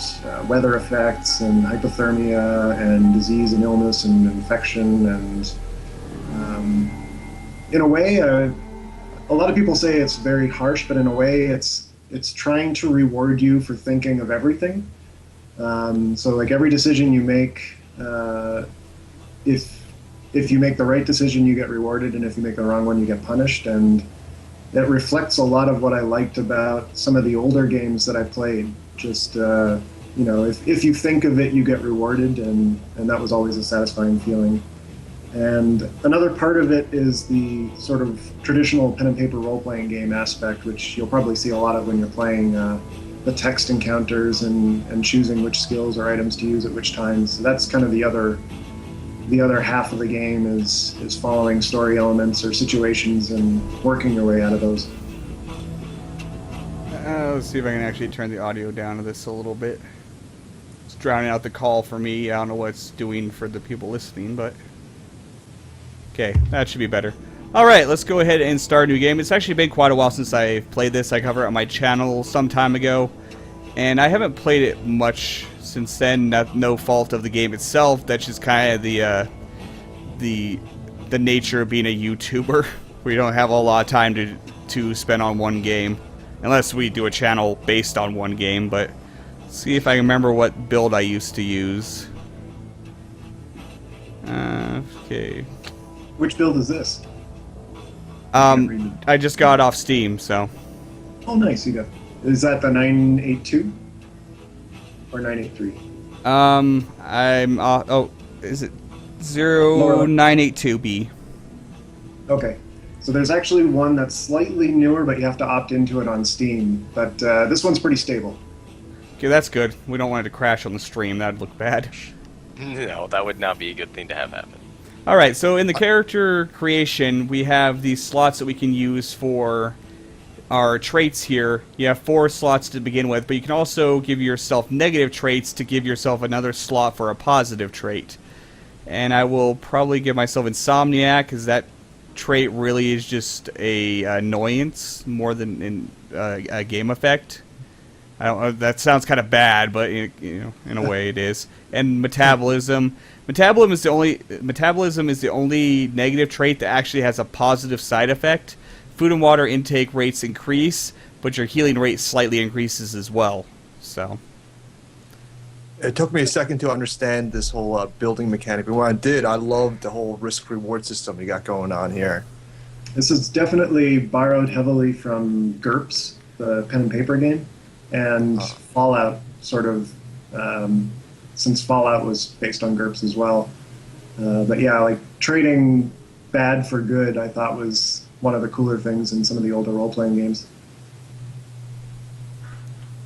weather effects and hypothermia and disease and illness and infection and in a way, a lot of people say it's very harsh, but in a way, it's trying to reward you for thinking of everything. So like every decision you make, if you make the right decision, you get rewarded, and if you make the wrong one, you get punished. And it reflects a lot of what I liked about some of the older games that I played. Just if you think of it, you get rewarded, and that was always a satisfying feeling. And another part of it is the sort of traditional pen and paper role-playing game aspect, which you'll probably see a lot of when you're playing the text encounters and choosing which skills or items to use at which times. So that's kind of the other half of the game is following story elements or situations and working your way out of those. Let's see if I can actually turn the audio down to this a little bit. It's drowning out the call for me. I don't know what it's doing for the people listening, but... Okay, that should be better. Alright, let's go ahead and start a new game. It's actually been quite a while since I played this. I covered it on my channel some time ago, and I haven't played it much since then. No fault of the game itself. That's just kind of the nature of being a YouTuber. We don't have a lot of time to spend on one game, unless we do a channel based on one game. But let's see if I can remember what build I used to use. Okay. Which build is this? I just got it off Steam, so. Oh, nice. You got. Is that the 982 or 983? Is it 0982B? Okay. So there's actually one that's slightly newer, but you have to opt into it on Steam. But this one's pretty stable. Okay, that's good. We don't want it to crash on the stream. That'd look bad. No, that would not be a good thing to have happen. Alright, so in the character creation, we have these slots that we can use for our traits here. You have 4 slots to begin with, but you can also give yourself negative traits to give yourself another slot for a positive trait. And I will probably give myself Insomniac, because that trait really is just a annoyance more than a game effect. I don't know, that sounds kind of bad, but in a way it is. And Metabolism. Metabolism is the only negative trait that actually has a positive side effect. Food and water intake rates increase, but your healing rate slightly increases as well. So It took me a second to understand this whole building mechanic, but when I did, I loved the whole risk-reward system you got going on here. This is definitely borrowed heavily from GURPS, the pen and paper game, and Fallout, sort of, since Fallout was based on GURPS as well. But yeah, like trading bad for good, I thought was one of the cooler things in some of the older role-playing games.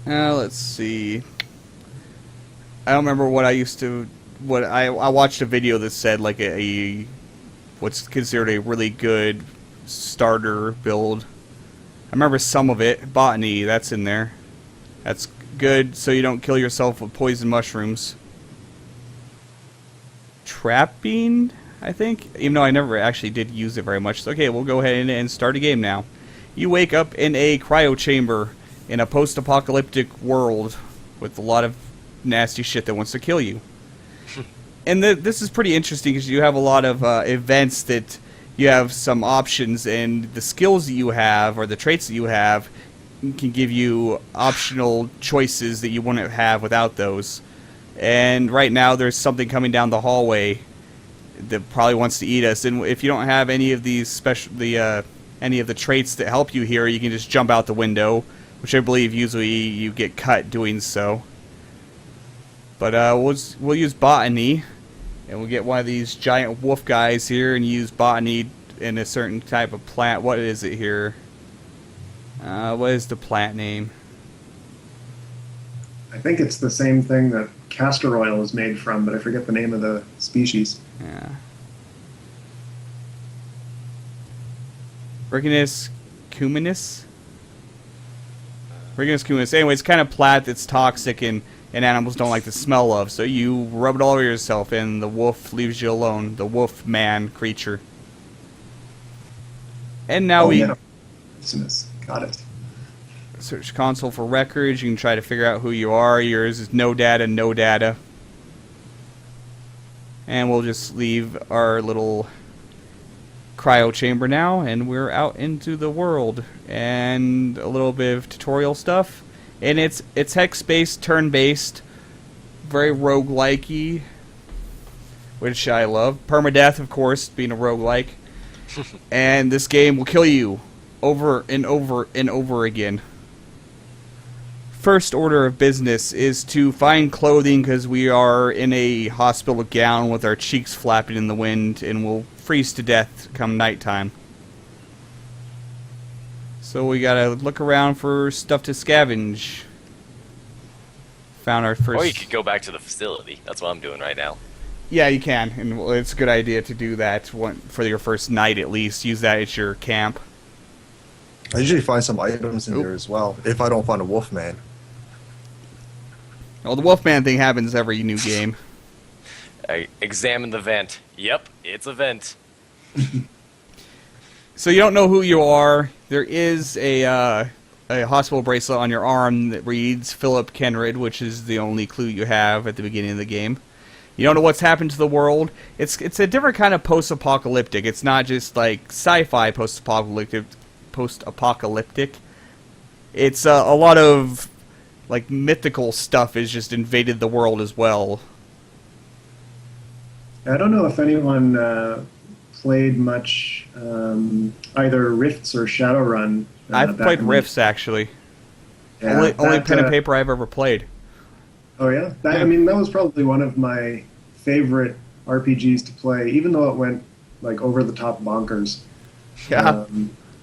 let's see. I don't remember what I used to. I watched a video that said like a what's considered a really good starter build. I remember some of it. Botany, that's in there. That's good, so you don't kill yourself with poison mushrooms. Trapping, I think, even though I never actually did use it very much. So, okay, we'll go ahead and start a game now. You wake up in a cryo chamber in a post-apocalyptic world with a lot of nasty shit that wants to kill you. And this is pretty interesting because you have a lot of events that you have some options, and the skills that you have or the traits that you have can give you optional choices that you wouldn't have without those. And right now there's something coming down the hallway that probably wants to eat us. And if you don't have any of these any of the traits that help you here, you can just jump out the window, which I believe usually you get cut doing so. But we'll use Botany, and we'll get one of these giant wolf guys here and use Botany in a certain type of plant. What is it here? What is the plant name? I think it's the same thing that castor oil is made from, but I forget the name of the species. Yeah. Ricinus cuminus? Ricinus cuminus. Anyway, it's kind of plant that's toxic and animals don't like the smell of, so you rub it all over yourself and the wolf leaves you alone. The wolf man creature. And now Got it. Search console for records. You can try to figure out who you are. Yours is no data, no data. And we'll just leave our little cryo chamber now, and we're out into the world. And a little bit of tutorial stuff. And it's hex-based, turn-based, very roguelike-y, which I love. Permadeath, of course, being a roguelike. And this game will kill you over and over and over again. First order of business is to find clothing, because we are in a hospital gown with our cheeks flapping in the wind, and we'll freeze to death come nighttime. So we gotta look around for stuff to scavenge. Found our first... Or you could go back to the facility. That's what I'm doing right now. Yeah, you can, and it's a good idea to do that for your first night at least. Use that as your camp. I usually find some items in there as well, if I don't find a Wolfman. Well, the Wolfman thing happens every new game. I examine the vent. Yep, it's a vent. So you don't know who you are. There is a hospital bracelet on your arm that reads Philip Kenrid, which is the only clue you have at the beginning of the game. You don't know what's happened to the world. It's a different kind of post-apocalyptic. It's not just like sci-fi post-apocalyptic. It's a lot of like mythical stuff has just invaded the world as well. I don't know if anyone played much either Rifts or Shadowrun. I've played Rifts, actually. Yeah, only pen and paper I've ever played. Oh yeah? I mean, that was probably one of my favorite RPGs to play, even though it went like over the top bonkers. Yeah.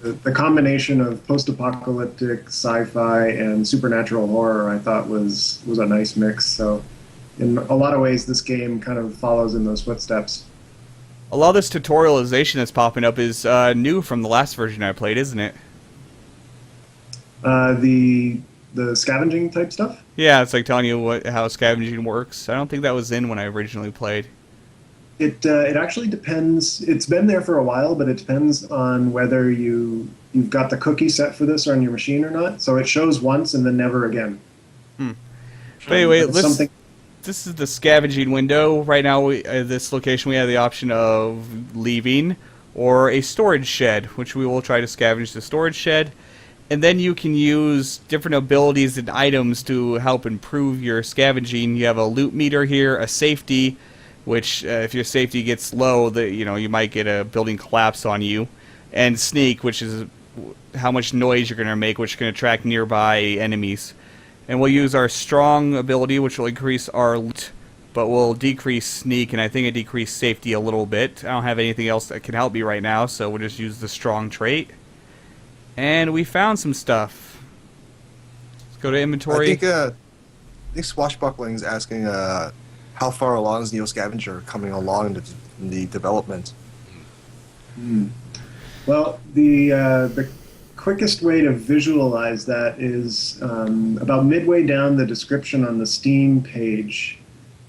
The combination of post-apocalyptic sci-fi and supernatural horror, I thought was a nice mix. So in a lot of ways, this game kind of follows in those footsteps. A lot of this tutorialization that's popping up is new from the last version I played, isn't it? The scavenging type stuff? Yeah, it's like telling you how scavenging works. I don't think that was in when I originally played. It actually depends. It's been there for a while, but it depends on whether you've got the cookie set for this on your machine or not. So it shows once and then never again. But anyway, Something. this is the scavenging window. Right now, this location, we have the option of leaving or a storage shed, which we will try to scavenge the storage shed. And then you can use different abilities and items to help improve your scavenging. You have a loot meter here, a safety, which if your safety gets low, you might get a building collapse on you, and sneak, which is how much noise you're going to make, which is going to attract nearby enemies. And we'll use our strong ability, which will increase our loot, but will decrease sneak, and I think it decreased safety a little bit. I don't have anything else that can help me right now, so we'll just use the strong trait. And we found some stuff. Let's go to inventory. I think Swashbuckling's asking how far along is Neo Scavenger coming along in the development? Well, the quickest way to visualize that is about midway down the description on the Steam page.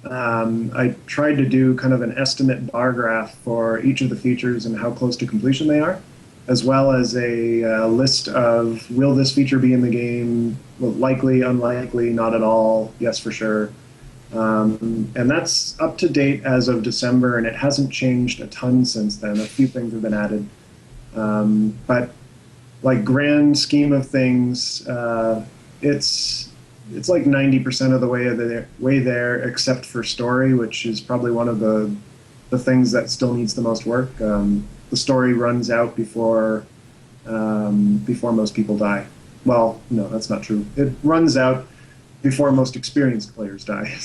I tried to do kind of an estimate bar graph for each of the features and how close to completion they are, as well as a list of will this feature be in the game, well, likely, unlikely, not at all, yes for sure. And that's up to date as of December, and it hasn't changed a ton since then. A few things have been added. But like grand scheme of things, it's like 90% of the way there, except for story, which is probably one of the things that still needs the most work. The story runs out before most people die. Well, no, that's not true. It runs out before most experienced players die.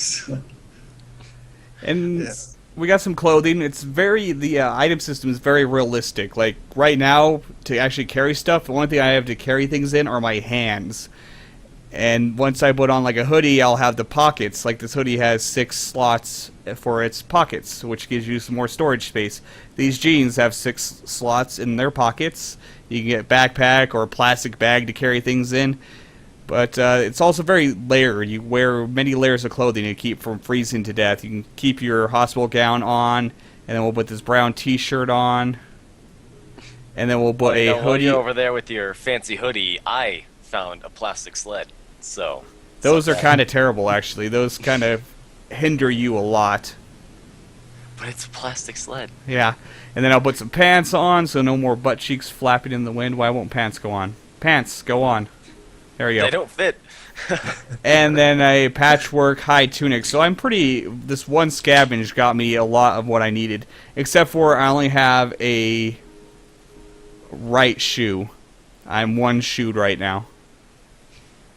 And we got some clothing. It's the item system is very realistic. Like right now, to actually carry stuff, the only thing I have to carry things in are my hands. And once I put on like a hoodie, I'll have the pockets. Like this hoodie has 6 slots for its pockets, which gives you some more storage space. These jeans have 6 slots in their pockets. You can get a backpack or a plastic bag to carry things in. But it's also very layered. You wear many layers of clothing to keep from freezing to death. You can keep your hospital gown on, and then we'll put this brown t-shirt on. And then we'll put a While hoodie. you're over there with your fancy hoodie, I found a plastic sled. So those are kind of terrible, actually. Those kind of hinder you a lot. but it's a plastic sled. Yeah. And then I'll put some pants on, so no more butt cheeks flapping in the wind. Why won't pants go on? Pants, go on. There we go. They don't fit. And then a patchwork high tunic. So I'm pretty... This one scavenge got me a lot of what I needed. Except for I only have a right shoe. I'm one shoed right now.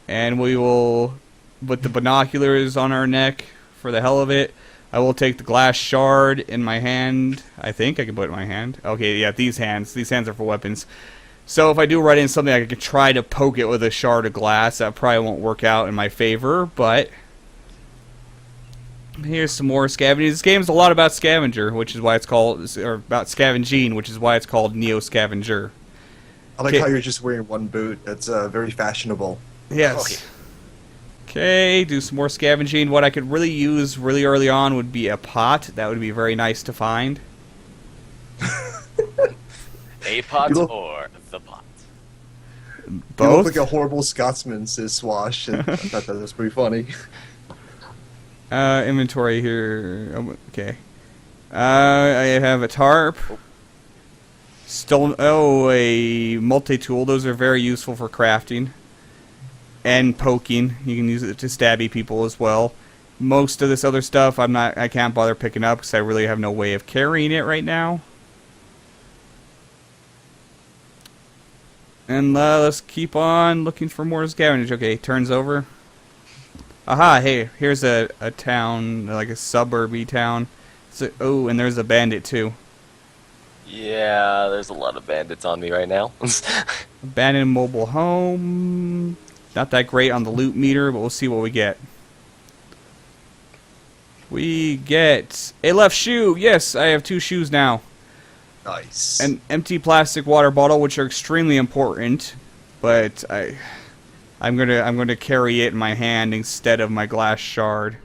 And we will put the binoculars on our neck for the hell of it. I will take the glass shard in my hand. I think I can put it in my hand. Okay, yeah, these hands. These hands are for weapons. So if I do run into something, I could try to poke it with a shard of glass. That probably won't work out in my favor, but... Here's some more scavenging. This game's a lot about scavenger, which is why it's called... Or about scavenging, which is why it's called Neo Scavenger. I like Okay. how you're just wearing one boot. That's very fashionable. Yes. Okay, do some more scavenging. What I could really use really early on would be a pot. That would be very nice to find. A pot You look- or the pot? You look Both? like a horrible Scotsman, says Swash. And I thought that was pretty funny. Inventory here. Okay. I have a tarp. A multi-tool. Those are very useful for crafting. And poking. You can use it to stabby people as well. Most of this other stuff I can't bother picking up because I really have no way of carrying it right now. And let's keep on looking for more scavengers. Okay, turns over. Aha, hey, here's a town, like a suburby town. Oh, and there's a bandit too. Yeah, there's a lot of bandits on me right now. Abandoned mobile home. Not that great on the loot meter, but we'll see what we get. We get a left shoe. Yes, I have 2 shoes now. Nice. An empty plastic water bottle, which are extremely important, but I'm gonna carry it in my hand instead of my glass shard.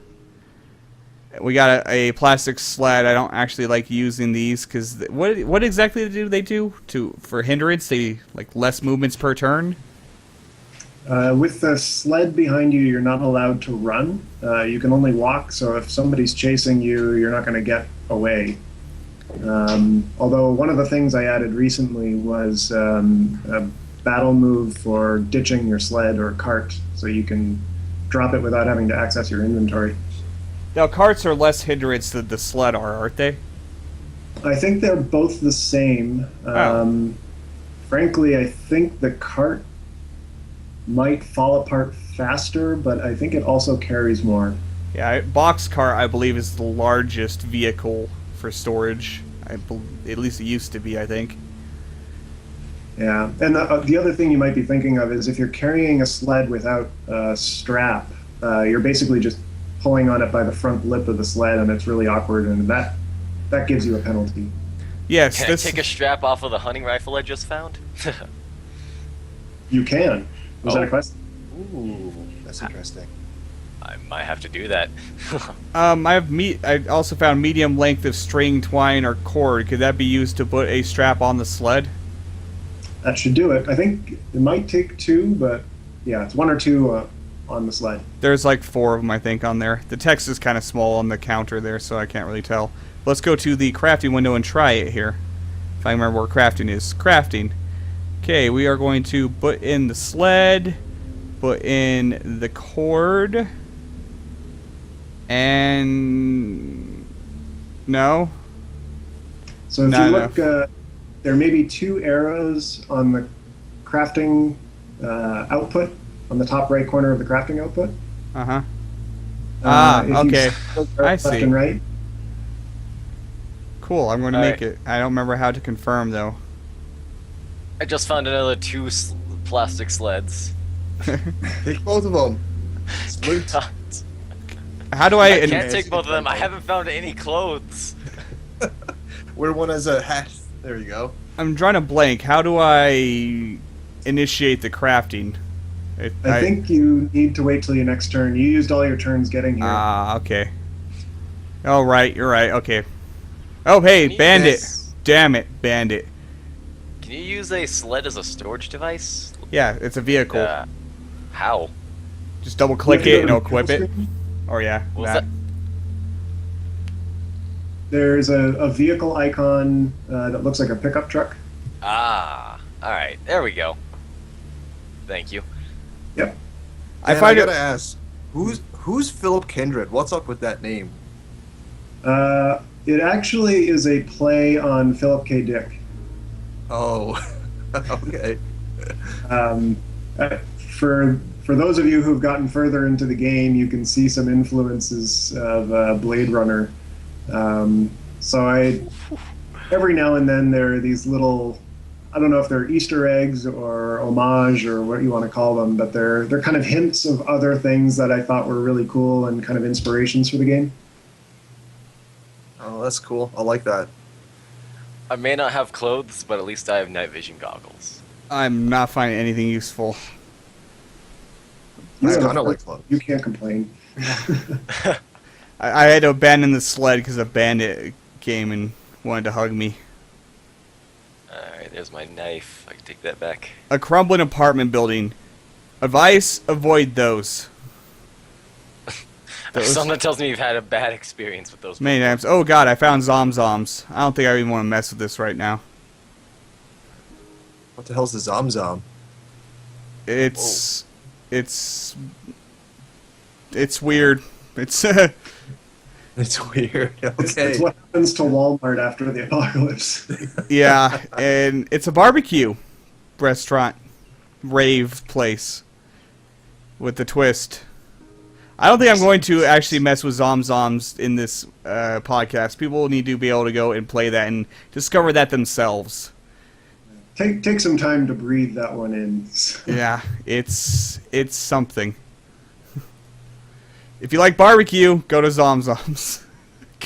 We got a plastic sled. I don't actually like using these because what exactly do they do for hindrance? They like less movements per turn. With the sled behind you, you're not allowed to run. You can only walk, so if somebody's chasing you, you're not going to get away. Although one of the things I added recently was a battle move for ditching your sled or cart, so you can drop it without having to access your inventory. Now carts are less hindrance than the sled are, aren't they? I think they're both the same. Oh. Frankly, I think the cart might fall apart faster, but I think it also carries more. Yeah, box cart I believe is the largest vehicle for storage. At least it used to be, I think. Yeah, and the other thing you might be thinking of is if you're carrying a sled without a strap, you're basically just pulling on it by the front lip of the sled, and it's really awkward, and that gives you a penalty. Yes, Can I take a strap off of the hunting rifle I just found? You can. Was that a question? Ooh, that's interesting. I might have to do that. I also found medium length of string, twine, or cord. Could that be used to put a strap on the sled? That should do it. I think it might take 2, but yeah, it's 1 or 2 on the sled. There's like 4 of them, I think, on there. The text is kind of small on the counter there, so I can't really tell. Let's go to the crafting window and try it here. If I remember where crafting is. Crafting. Okay, we are going to put in the sled, put in the cord, and... No? So if Not you look, there may be 2 arrows on the crafting output, on the top right corner of the crafting output. Uh-huh. If you Okay. scroll I left see. and right. Cool, I'm going to All make right. it. I don't remember how to confirm, though. I just found another 2 plastic sleds. Take both of them. Salute. How do I... I can't take both of them. I haven't found any clothes. Wear one as a hat. There you go. I'm drawing a blank. How do I initiate the crafting? I think you need to wait till your next turn. You used all your turns getting here. Ah, okay. Oh, right, you're right, okay. Oh, hey, Can you bandit. Yes. Damn it, bandit. Can you use a sled as a storage device? Yeah, it's a vehicle. How? Just double You have click to go it and to it'll equip the it. screen. Or yeah, What was that. that? There's a vehicle icon that looks like a pickup truck. Ah, all right, there we go. Thank you. Yep. I Man, find gotta it. ask, who's Philip Kindred? What's up with that name? It actually is a play on Philip K. Dick. Oh, okay. Um, for those of you who've gotten further into the game, you can see some influences of Blade Runner. So every now and then there are these little, I don't know if they're Easter eggs or homage or what you want to call them, but they're kind of hints of other things that I thought were really cool and kind of inspirations for the game. Oh, that's cool. I like that. I may not have clothes, but at least I have night vision goggles. I'm not finding anything useful. He's I don't kind know, of like clothes. You can't complain. I had to abandon the sled because a bandit came and wanted to hug me. Alright, there's my knife. I can take that back. A crumbling apartment building. Advice: avoid those. Something tells me you've had a bad experience with those. Many times. Oh god, I found zomzoms. I don't think I even want to mess with this right now. What the hell's the Zom? It's weird. It's It's weird. It's Okay. what happens to Walmart after the apocalypse. yeah, and it's a barbecue restaurant rave place with the twist. I don't think I'm going to actually mess with zomzoms in this podcast. People need to be able to go and play that and discover that themselves. Take some time to breathe that one in. Yeah, it's something. If you like barbecue, go to Zomzoms.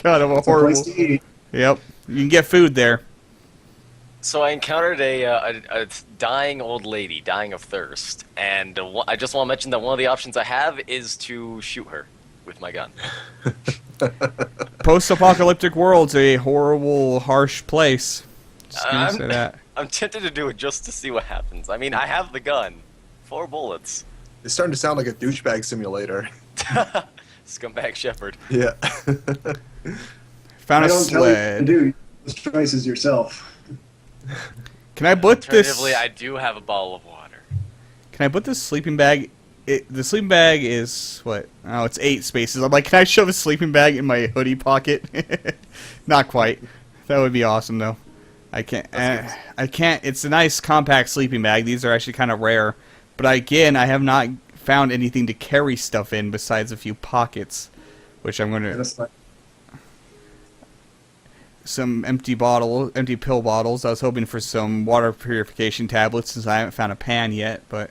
God, I'm a It's a place horrible. to eat. Yep, you can get food there. So I encountered a dying old lady, dying of thirst, and I just want to mention that one of the options I have is to shoot her with my gun. Post-apocalyptic world's a horrible, harsh place. Just gonna say that. I'm tempted to do it just to see what happens. I mean, I have the gun. 4 bullets. It's starting to sound like a douchebag simulator. Scumbag Shepherd. Yeah. Found I a don't tell you what to sled. do. Those choices yourself. Can I put this? Alternatively, I do have a bottle of water. Can I put this sleeping bag? The sleeping bag is what? Oh, it's 8 spaces. I'm like, can I shove a sleeping bag in my hoodie pocket? Not quite. That would be awesome, though. I can't. I can't. It's a nice compact sleeping bag. These are actually kind of rare, but again, I have not found anything to carry stuff in besides a few pockets, which I'm going And to. it's like, Some empty pill bottles. I was hoping for some water purification tablets since I haven't found a pan yet, but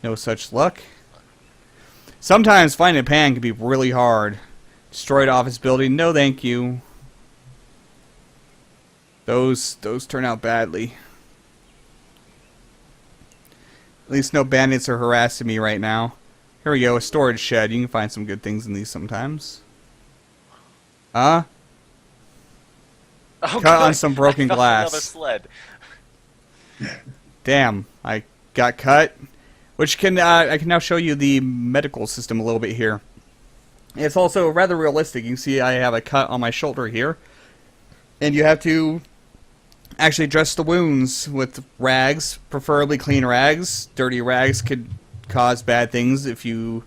no such luck. Sometimes finding a pan can be really hard. Destroyed office building. No, thank you. Those turn out badly. At least no bandits are harassing me right now. Here we go, a storage shed. You can find some good things in these sometimes. Oh, Cut on good. some broken I found glass. Another sled. Damn, I got cut. Which can I can now show you the medical system a little bit here. It's also rather realistic. You can see I have a cut on my shoulder here. And you have to actually dress the wounds with rags, preferably clean rags. Dirty rags could cause bad things if you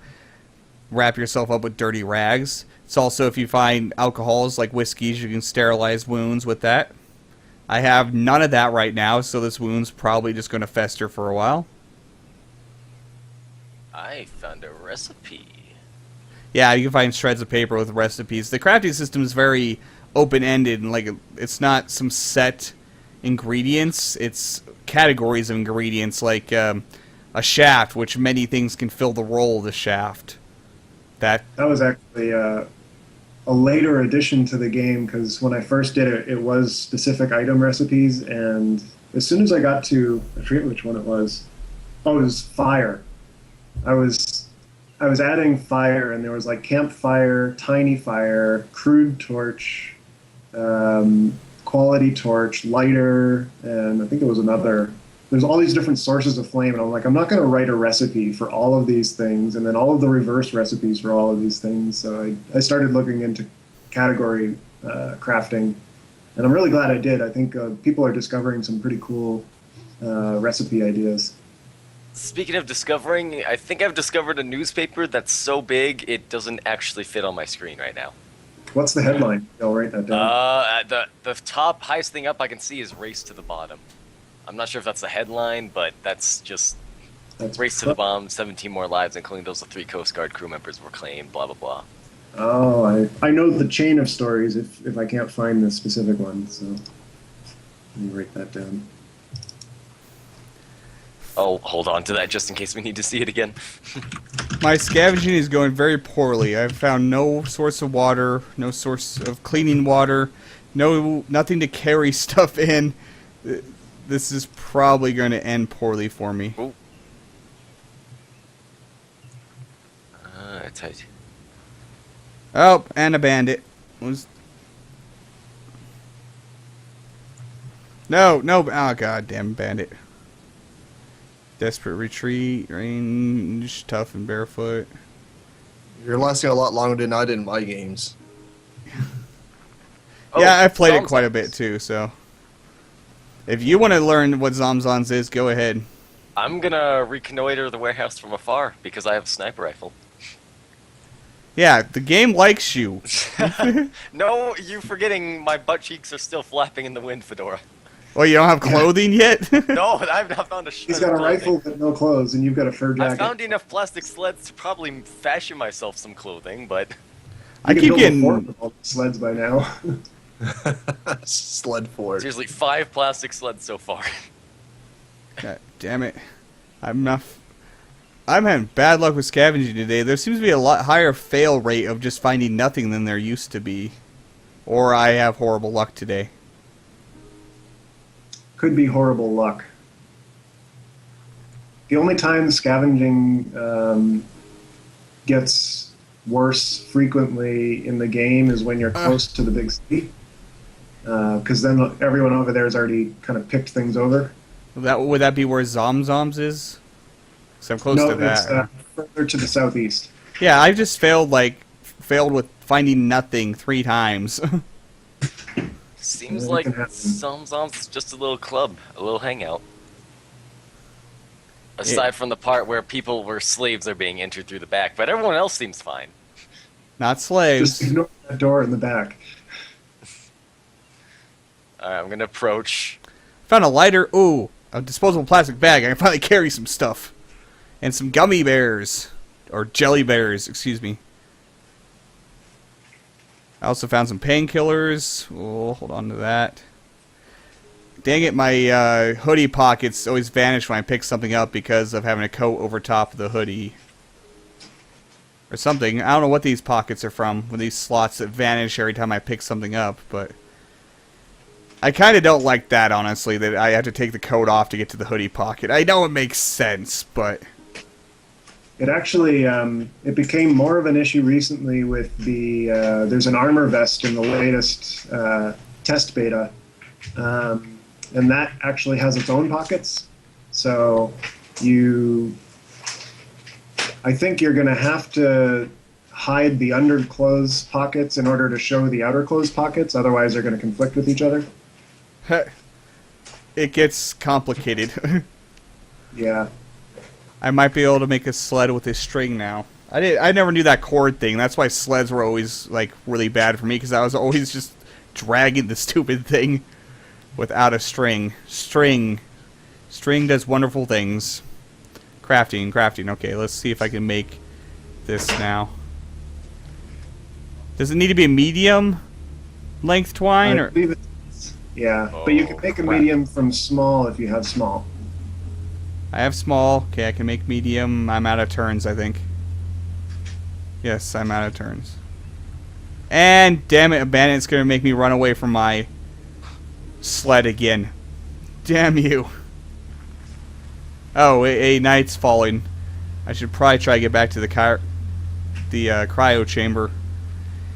wrap yourself up with dirty rags. It's also, if you find alcohols like whiskeys, you can sterilize wounds with that. I have none of that right now, so this wound's probably just going to fester for a while. I found a recipe. Yeah, you can find shreds of paper with recipes. The crafting system is very open-ended, and like it's not some set ingredients. It's categories of ingredients, like a shaft, which many things can fill the role of the shaft. That that was actually a later addition to the game because when I first did it, it was specific item recipes, and as soon as I got to, I forget which one it was. Oh, it was fire. I was adding fire, and there was like campfire, tiny fire, crude torch, quality torch, lighter, and I think there was another. There's all these different sources of flame, and I'm like, I'm not going to write a recipe for all of these things, and then all of the reverse recipes for all of these things. So I started looking into category crafting, and I'm really glad I did. I think people are discovering some pretty cool recipe ideas. Speaking of discovering, I think I've discovered a newspaper that's so big it doesn't actually fit on my screen right now. What's the headline? I'll write that down. The top highest thing up I can see is Race to the Bottom. I'm not sure if that's the headline, but that's just That's Race to the Bottom, 17 more lives, including those of 3 Coast Guard crew members were claimed, blah, blah, blah. Oh, I know the chain of stories if I can't find the specific one, so let me write that down. Oh, hold on to that just in case we need to see it again. My scavenging is going very poorly. I've found no source of water, no source of cleaning water, nothing to carry stuff in. This is probably going to end poorly for me. Ooh. Tight. Oh, and a bandit. No, oh god damn bandit. Desperate retreat, range, tough and barefoot. You're lasting a lot longer than I did in my games. Yeah, I've played it Zomzons. quite a bit too, so. If you want to learn what Zomzons is, go ahead. I'm gonna reconnoiter the warehouse from afar because I have a sniper rifle. Yeah, the game likes you. No, you forgetting my butt cheeks are still flapping in the wind, Fedora. Well, you don't have clothing yet? No, I've not found a shred He's got a of clothing. rifle but no clothes, and you've got a fur I jacket. found enough plastic sleds to probably fashion myself some clothing, but I You keep can build a fort getting... with all the sleds by now. Sled fort. seriously, 5 plastic sleds so far. God damn it. I'm having bad luck with scavenging today. There seems to be a lot higher fail rate of just finding nothing than there used to be. Or I have horrible luck today. Could be horrible luck. The only time scavenging gets worse frequently in the game is when you're close to the big city. Because then everyone over there has already kind of picked things over. Would that be where Zomzoms is? Because I'm close no, to that. it's further to the southeast. Yeah, I just failed with finding nothing 3 times. Seems Yeah, it like can happen. Zomzoms is just a little club, a little hangout. Aside from the part where slaves are being entered through the back, but everyone else seems fine. Not slaves. Just ignore that door in the back. Alright, I'm gonna approach. Found a lighter. Ooh, a disposable plastic bag. I can finally carry some stuff. And some gummy bears. Or jelly bears, excuse me. I also found some painkillers. Oh, hold on to that. Dang it, my hoodie pockets always vanish when I pick something up because of having a coat over top of the hoodie. Or something. I don't know what these pockets are from, with these slots that vanish every time I pick something up, but... I kind of don't like that, honestly, that I have to take the coat off to get to the hoodie pocket. I know it makes sense, but... It actually it became more of an issue recently with the there's an armor vest in the latest test beta, and that actually has its own pockets. So I think you're going to have to hide the underclothes pockets in order to show the outer clothes pockets. Otherwise, they're going to conflict with each other. It gets complicated. Yeah. I might be able to make a sled with this string now. I never knew that cord thing. That's why sleds were always like really bad for me, because I was always just dragging the stupid thing without a string. String does wonderful things. Crafting. Okay, let's see if I can make this now. Does it need to be a medium length twine, I or believe yeah, but you can make a crap. medium from small if you have small. I have small. Okay, I can make medium. I'm out of turns, I think. Yes, I'm out of turns. And damn it, a bandit's gonna make me run away from my sled again. Damn you. Oh, a night's falling. I should probably try to get back to the cryo chamber.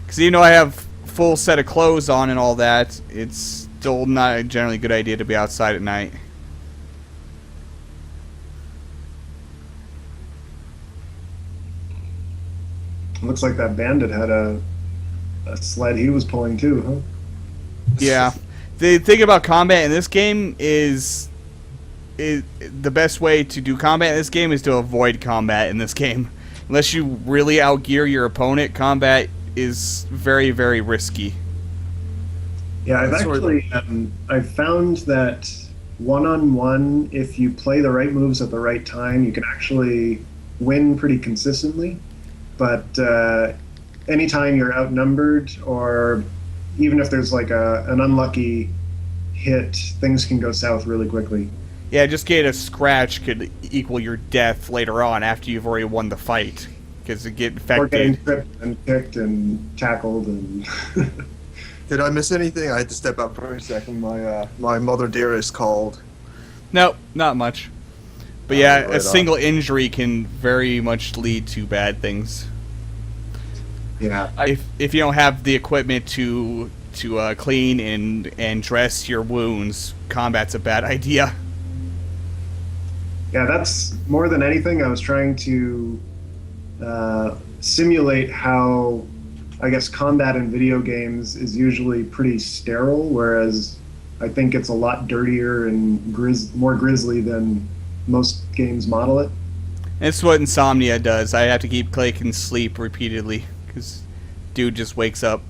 Because even though I have full set of clothes on and all that, it's still not a generally good idea to be outside at night. Looks like that bandit had a a sled he was pulling too, huh? Yeah. The thing about combat in this game is the best way to do combat in this game is to avoid combat in this game. Unless you really outgear your opponent, combat is very, very risky. Yeah, I've found that one-on-one, if you play the right moves at the right time, you can actually win pretty consistently. But anytime you're outnumbered, or even if there's like an unlucky hit, things can go south really quickly. Yeah, just getting a scratch could equal your death later on after you've already won the fight. Because it get Or getting infected. tripped and kicked and tackled and... Did I miss anything? I had to step out for a second. My mother dearest called. No, not much. But yeah, Right a on. single injury can very much lead to bad things. Yeah. If you don't have the equipment to clean and dress your wounds, combat's a bad idea. Yeah, that's more than anything. I was trying to simulate how, I guess, combat in video games is usually pretty sterile, whereas I think it's a lot dirtier and more grisly than most games model it. That's what Insomnia does. I have to keep clicking sleep repeatedly because dude just wakes up.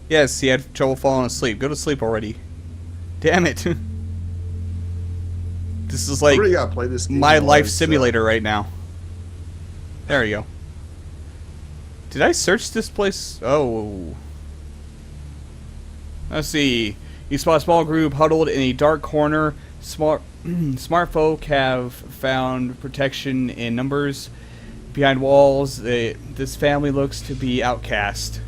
Yes, he had trouble falling asleep. Go to sleep already. Damn it. This is I like really gotta play this game my more. life It's, simulator right now. There we go. Did I search this place? Oh. Let's see. You spot a small group huddled in a dark corner. Smart folk have found protection in numbers. Behind walls, this family looks to be outcast.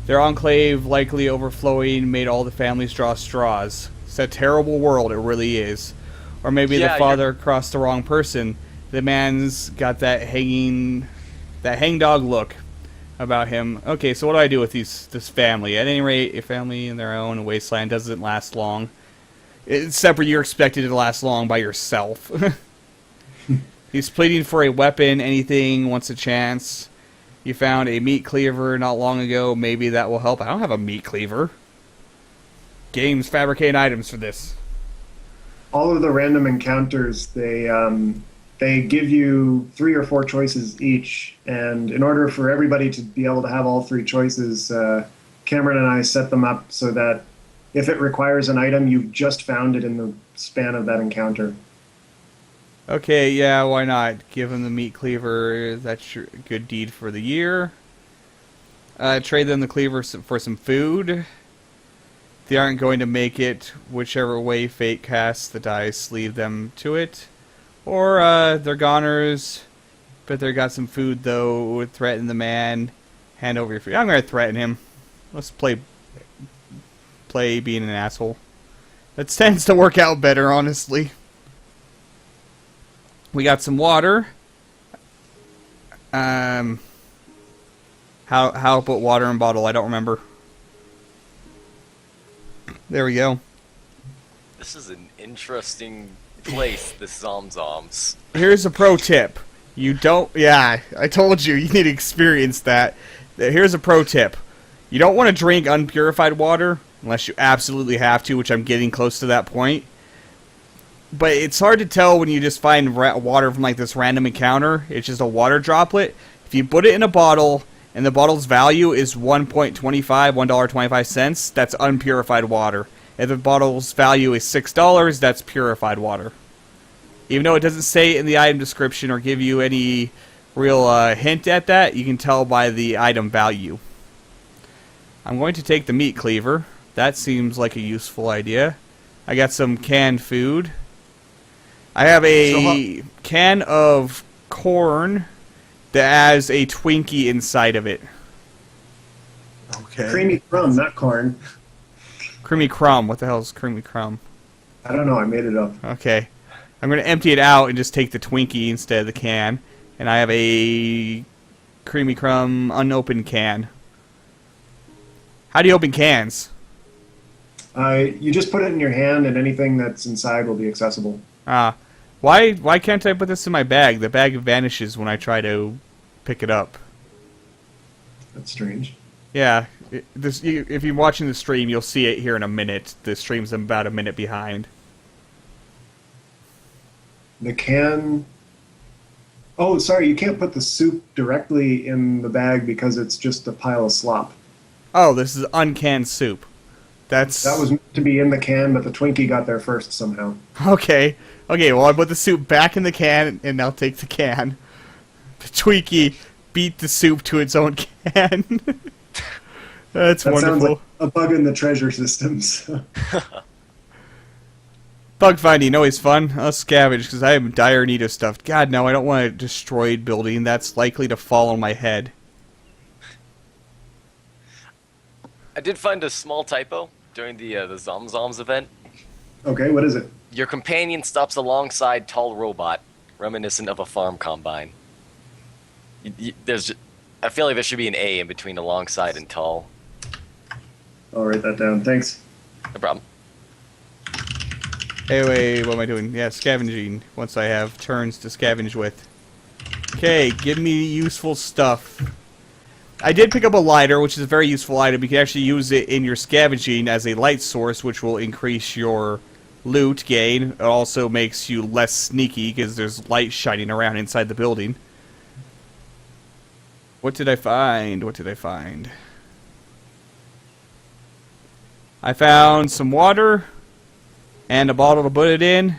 Their enclave, likely overflowing, made all the families draw straws. It's a terrible world, it really is. Or maybe Yeah, the father crossed the wrong person. The man's got that hangdog look about him. Okay, so what do I do with this family? At any rate, a family in their own wasteland doesn't last long. Except for you're expected to last long by yourself. He's pleading for a weapon, anything, wants a chance. You found a meat cleaver not long ago. Maybe that will help. I don't have a meat cleaver. Games fabricate items for this. All of the random encounters, they give you 3 or 4 choices each, and in order for everybody to be able to have all 3 choices, Cameron and I set them up so that if it requires an item, you've just found it in the span of that encounter. Okay, yeah, why not? Give him the meat cleaver. That's your good deed for the year. Trade them the cleaver for some food. They aren't going to make it. Whichever way fate casts the dice, leave them to it. Or they're goners, but they got some food though. Threaten the man. Hand over your food. I'm going to threaten him. Let's play being an asshole. That tends to work out better, honestly. We got some water. How to put water in bottle? I don't remember. There we go. This is an interesting place, this Zomzoms. Here's a pro tip. You don't... Yeah, I told you. You need to experience that. Here's a pro tip. You don't want to drink unpurified water unless you absolutely have to, which I'm getting close to that point. But it's hard to tell when you just find water from like this random encounter. It's just a water droplet. If you put it in a bottle and the bottle's value is $1.25, that's unpurified water. If the bottle's value is $6, that's purified water. Even though it doesn't say it in the item description or give you any real hint at that, you can tell by the item value. I'm going to take the meat cleaver. That seems like a useful idea. I got some canned food. I have a can of corn that has a Twinkie inside of it. Okay. Creamy crumb, not corn. Creamy crumb. What the hell is creamy crumb? I don't know, I made it up. Okay. I'm going to empty it out and just take the Twinkie instead of the can. And I have a creamy crumb unopened can. How do you open cans? You just put it in your hand, and anything that's inside will be accessible. Ah, Why can't I put this in my bag? The bag vanishes when I try to pick it up. That's strange. Yeah, if you're watching the stream, you'll see it here in a minute. The stream's about a minute behind. The can... Oh, sorry, you can't put the soup directly in the bag because it's just a pile of slop. Oh, this is uncanned soup. That was meant to be in the can, but the Twinkie got there first somehow. Okay. Okay, well, I put the soup back in the can, and I'll take the can. The Twinkie beat the soup to its own can. That's that wonderful. Sounds like a bug in the treasure systems. Bug finding, always fun. I'll scavenge, because I am in dire need of stuff. God, no, I don't want a destroyed building. That's likely to fall on my head. I did find a small typo during the Zomzoms event. Okay, what is it? Your companion stops alongside tall robot, reminiscent of a farm combine. I feel like there should be an A in between alongside and tall. I'll write that down. Thanks. No problem. Hey, wait, what am I doing? Yeah, scavenging. Once I have turns to scavenge with. Okay, give me useful stuff. I did pick up a lighter, which is a very useful item. You can actually use it in your scavenging as a light source, which will increase your loot gain. It also makes you less sneaky, because there's light shining around inside the building. What did I find? What did I find? I found some water and a bottle to put it in.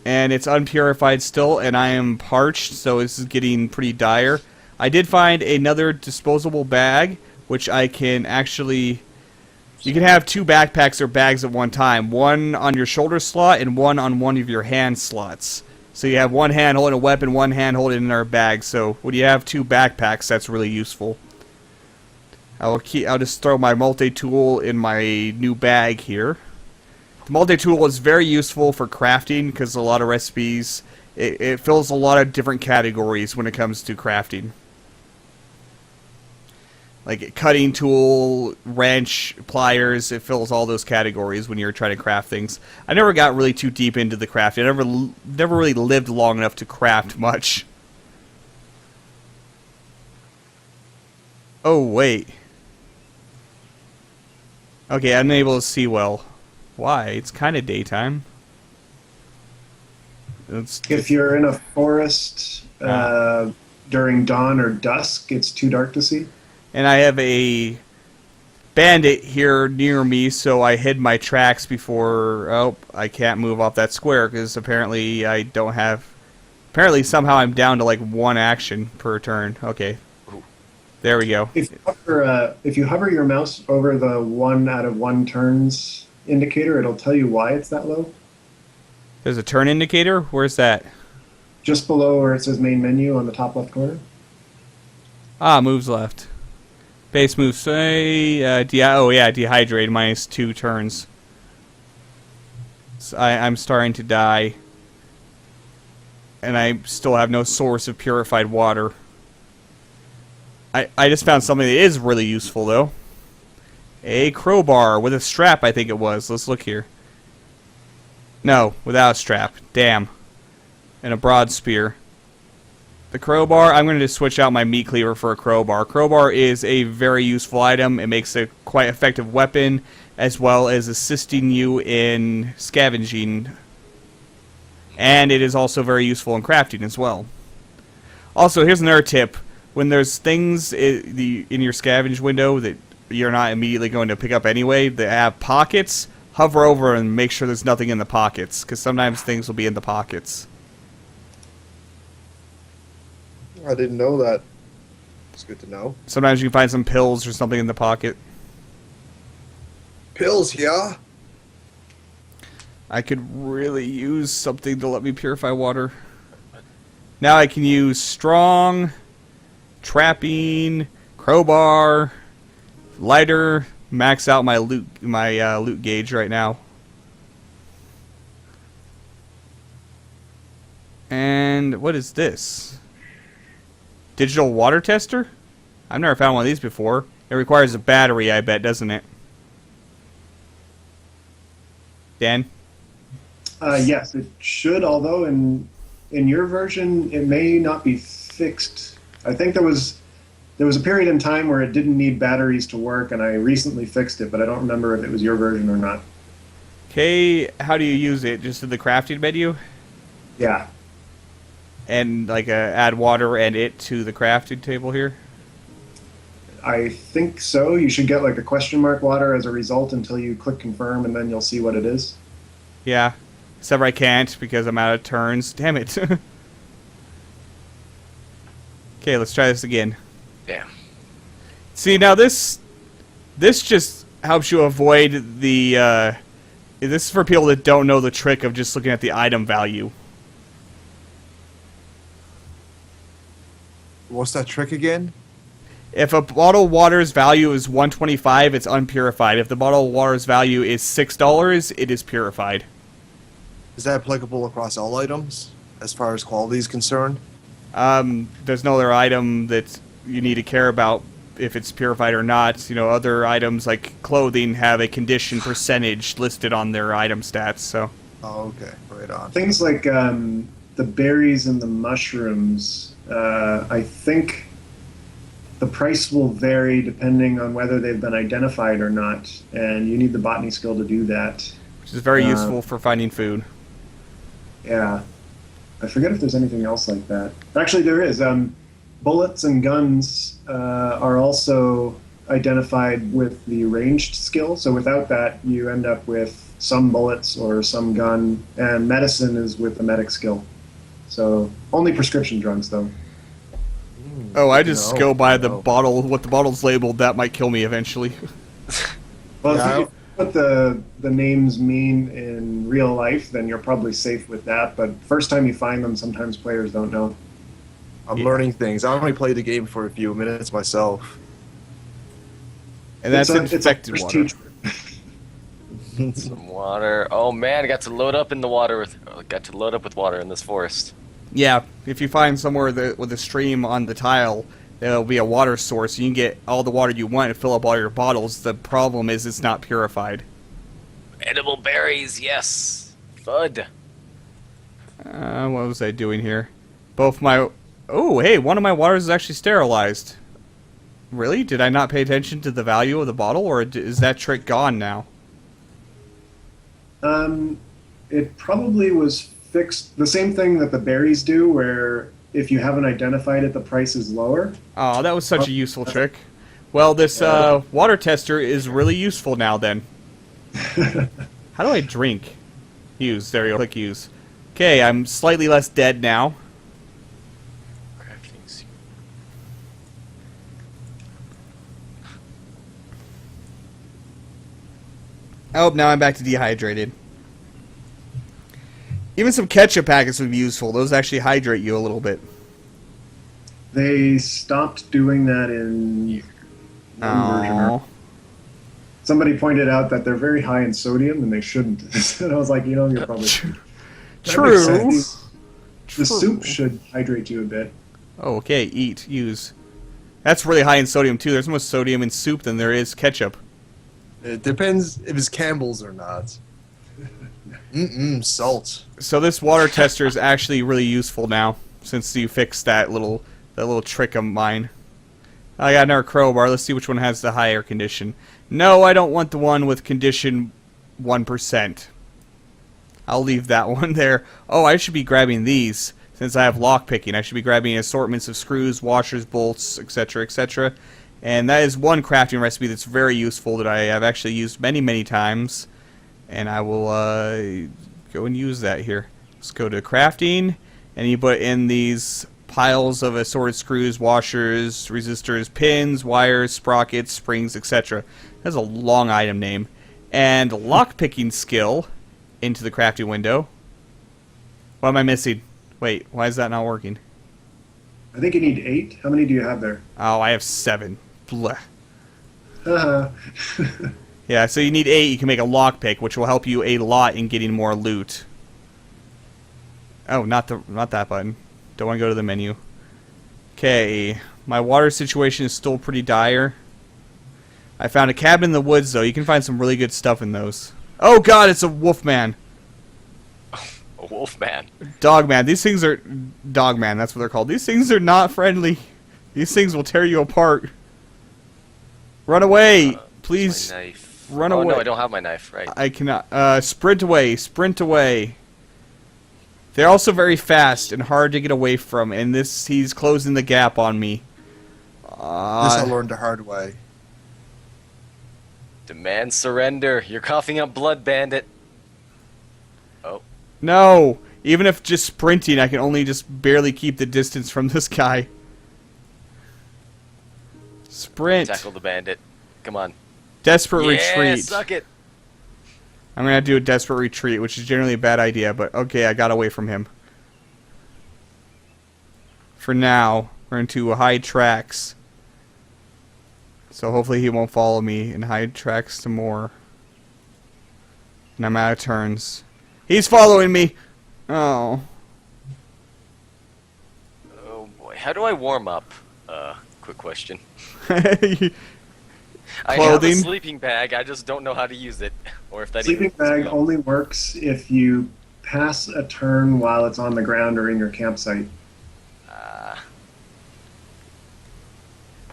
And it's unpurified still, and I am parched, so this is getting pretty dire. I did find another disposable bag, which I can actually... You can have two backpacks or bags at one time. One on your shoulder slot and one on one of your hand slots. So you have one hand holding a weapon, one hand holding another bag. So when you have two backpacks, that's really useful. I'll just throw my multi-tool in my new bag here. The multi-tool is very useful for crafting because a lot of recipes, it fills a lot of different categories when it comes to crafting. Like a cutting tool, wrench, pliers, it fills all those categories when you're trying to craft things. I never got really too deep into the crafting. I never really lived long enough to craft much. Oh, wait. Okay, I'm unable to see well. Why? It's kind of daytime. If you're in a forest during dawn or dusk, it's too dark to see. And I have a bandit here near me, so I hid my tracks before... Oh, I can't move off that square, because apparently I don't have... Apparently somehow I'm down to like one action per turn. Okay. There we go. If you hover your mouse over the 1 out of 1 turns indicator, it'll tell you why it's that low. There's a turn indicator? Where's that? Just below where it says main menu on the top left corner. Ah, moves left. Base moves, say, dehydrate, minus 2 turns. So I'm starting to die. And I still have no source of purified water. I just found something that is really useful, though. A crowbar with a strap, I think it was. Let's look here. No, without a strap. Damn. And a broad spear. The crowbar, I'm going to just switch out my meat cleaver for a crowbar. Crowbar is a very useful item. It makes a quite effective weapon, as well as assisting you in scavenging. And it is also very useful in crafting as well. Also, here's another tip. When there's things in your scavenge window that you're not immediately going to pick up anyway, that have pockets, hover over and make sure there's nothing in the pockets, because sometimes things will be in the pockets. I didn't know that. It's good to know. Sometimes you can find some pills or something in the pocket. Pills, yeah? I could really use something to let me purify water. Now I can use strong, trapping, crowbar, lighter, max out my loot gauge right now. And what is this? Digital water tester? I've never found one of these before. It requires a battery, I bet, doesn't it? Dan? Yes, it should. Although in your version, it may not be fixed. I think there was a period in time where it didn't need batteries to work, and I recently fixed it, but I don't remember if it was your version or not. Okay, how do you use it? Just in the crafting menu? Yeah. And like add water and it to the crafting table here? I think so. You should get like a question mark water as a result until you click confirm, and then you'll see what it is. Yeah. Except I can't because I'm out of turns. Damn it. Okay, let's try this again. Damn. See, now this just helps you avoid the this is for people that don't know the trick of just looking at the item value. What's that trick again? If a bottle of water's value is $1.25, it's unpurified. If the bottle of water's value is $6, it is purified. Is that applicable across all items as far as quality is concerned? There's no other item that you need to care about if it's purified or not. You know, other items like clothing have a condition percentage listed on their item stats, so. Oh, okay. Right on. Things like the berries and the mushrooms, I think the price will vary depending on whether they've been identified or not, and you need the botany skill to do that. Which is very useful for finding food. Yeah. I forget if there's anything else like that. Actually, there is. Bullets and guns are also identified with the ranged skill, so without that, you end up with some bullets or some gun, and medicine is with the medic skill. So, only prescription drugs, though. Oh, I just No, go by the no. bottle, what the bottle's labeled. That might kill me eventually. Well, Yeah, if you what the names mean in real life, then you're probably safe with that, but first time you find them, sometimes players don't know. I'm Yeah. learning things. I only played the game for a few minutes myself. And that's It's a infected first water. teacher. Some water. Oh man, I got to load up in the water with water in this forest. Yeah, if you find somewhere with a stream on the tile, there'll be a water source. You can get all the water you want and fill up all your bottles. The problem is it's not purified. Edible berries, yes. Fud. What was I doing here? Both my... Oh, hey, one of my waters is actually sterilized. Really? Did I not pay attention to the value of the bottle, or is that trick gone now? It probably was fixed the same thing that the berries do, where if you haven't identified it, the price is lower. Oh, that was such a useful trick. Well, this water tester is really useful now then. How do I drink? Use. There you go. Click use. Okay, I'm slightly less dead now. Crafting suit. Oh, now I'm back to dehydrated. Even some ketchup packets would be useful. Those actually hydrate you a little bit. They stopped doing that in one version. Oh. Somebody pointed out that they're very high in sodium and they shouldn't. And I was like, you're probably that makes True. sense. True. The soup should hydrate you a bit. Oh, okay. Eat. Use. That's really high in sodium, too. There's more sodium in soup than there is ketchup. It depends if it's Campbell's or not. Salt. So this water tester is actually really useful now, since you fixed that little trick of mine. I got another crowbar. Let's see which one has the higher condition. No, I don't want the one with condition 1%. I'll leave that one there. Oh, I should be grabbing these. Since I have lockpicking, I should be grabbing assortments of screws, washers, bolts, etc., etc. And that is one crafting recipe that's very useful that I have actually used many, many times. And I will go and use that here. Let's go to crafting, and you put in these piles of assorted screws, washers, resistors, pins, wires, sprockets, springs, etc. That's a long item name. And lockpicking skill into the crafting window. What am I missing? Wait, why is that not working? I think you need 8. How many do you have there? Oh, I have 7. Blech. Uh, Yeah, so you need 8. You can make a lockpick, which will help you a lot in getting more loot. Oh, not that button. Don't want to go to the menu. Okay, my water situation is still pretty dire. I found a cabin in the woods, though. You can find some really good stuff in those. Oh god, it's a wolf man. A wolf man. Dog man. These things are... Dog man, that's what they're called. These things are not friendly. These things will tear you apart. Run away! Please, My knife. run Oh away. no, I don't have my knife. Right. I cannot. Sprint away. Sprint away. They're also very fast and hard to get away from, and he's closing the gap on me. This I Uh, learned the hard way. Demand surrender. You're coughing up blood, bandit. Oh. no! Even if just sprinting, I can only just barely keep the distance from this guy. Sprint. Tackle the bandit. Come on. Desperate Yeah, retreat. suck it. I'm gonna do a desperate retreat, which is generally a bad idea, but okay, I got away from him. For now, we're into hide tracks. So hopefully he won't follow me and hide tracks some more. And I'm out of turns. He's following me! Oh. Oh boy. How do I warm up? Quick question. I have a Clothing? sleeping bag. I just don't know how to use it, or if that Sleeping even bag only works if you pass a turn while it's on the ground or in your campsite.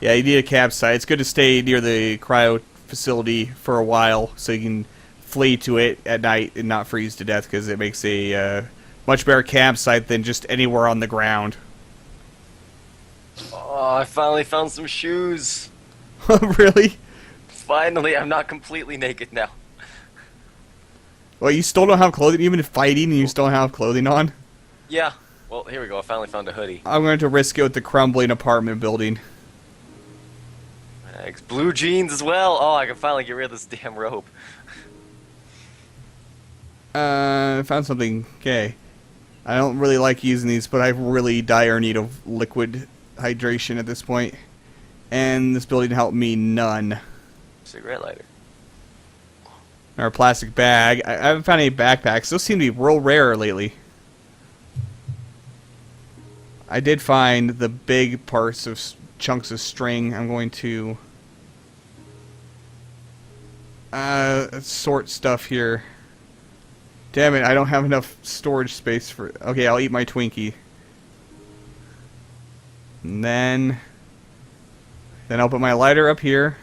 Yeah, you need a campsite. It's good to stay near the cryo facility for a while so you can flee to it at night and not freeze to death, because it makes a much better campsite than just anywhere on the ground. Oh, I finally found some shoes. Really? Finally, I'm not completely naked now. Well, you still don't have clothing, even fighting, and you still don't have clothing on? Yeah. Well, here we go. I finally found a hoodie. I'm going to risk it with the crumbling apartment building. Blue jeans as well. Oh, I can finally get rid of this damn rope. I found something. Okay. I don't really like using these, but I really dire need of liquid hydration at this point. And this building helped me none. Cigarette lighter. Or a plastic bag. I haven't found any backpacks. Those seem to be real rare lately. I did find the big parts of chunks of string. I'm going to sort stuff here. Damn it, I don't have enough storage space for... Okay, I'll eat my Twinkie. And then I'll put my lighter up here.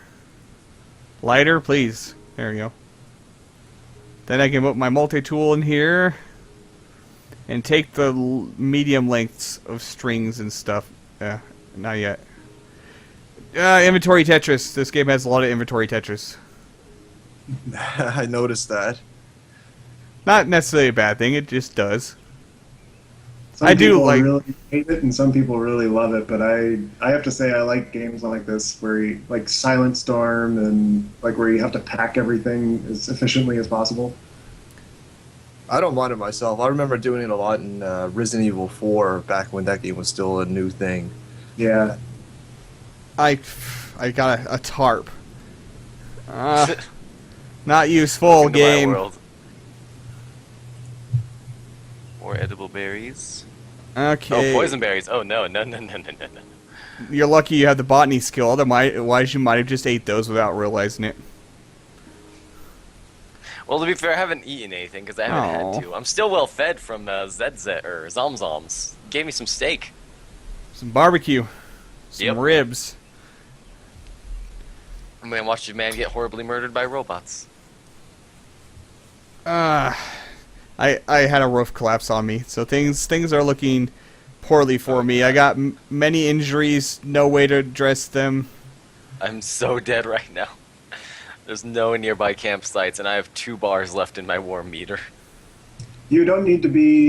Lighter, please. There we go. Then I can put my multi-tool in here. And take the medium lengths of strings and stuff. Not yet. Inventory Tetris. This game has a lot of inventory Tetris. I noticed that. Not necessarily a bad thing, it just does. Some I do people like- really hate it, and some people really love it. But I have to say I like games like this, where you, like Silent Storm, and like where you have to pack everything as efficiently as possible. I don't mind it myself. I remember doing it a lot in Resident Evil 4 back when that game was still a new thing. Yeah, I got a tarp. Not useful, Welcome to my game. world. More edible berries. Okay. Oh, poison berries. Oh no. You're lucky you have the botany skill, otherwise you might have just ate those without realizing it. Well, to be fair, I haven't eaten anything because I haven't Aw. had to. I'm still well fed from ZZ or Zomzoms. Gave me some steak. Some barbecue. Some Yep. ribs. I'm gonna watch a man get horribly murdered by robots. I had a roof collapse on me, so things are looking poorly for me. I got many injuries, no way to address them. I'm so dead right now. There's no nearby campsites, and I have 2 bars left in my warm meter. you don't need to be.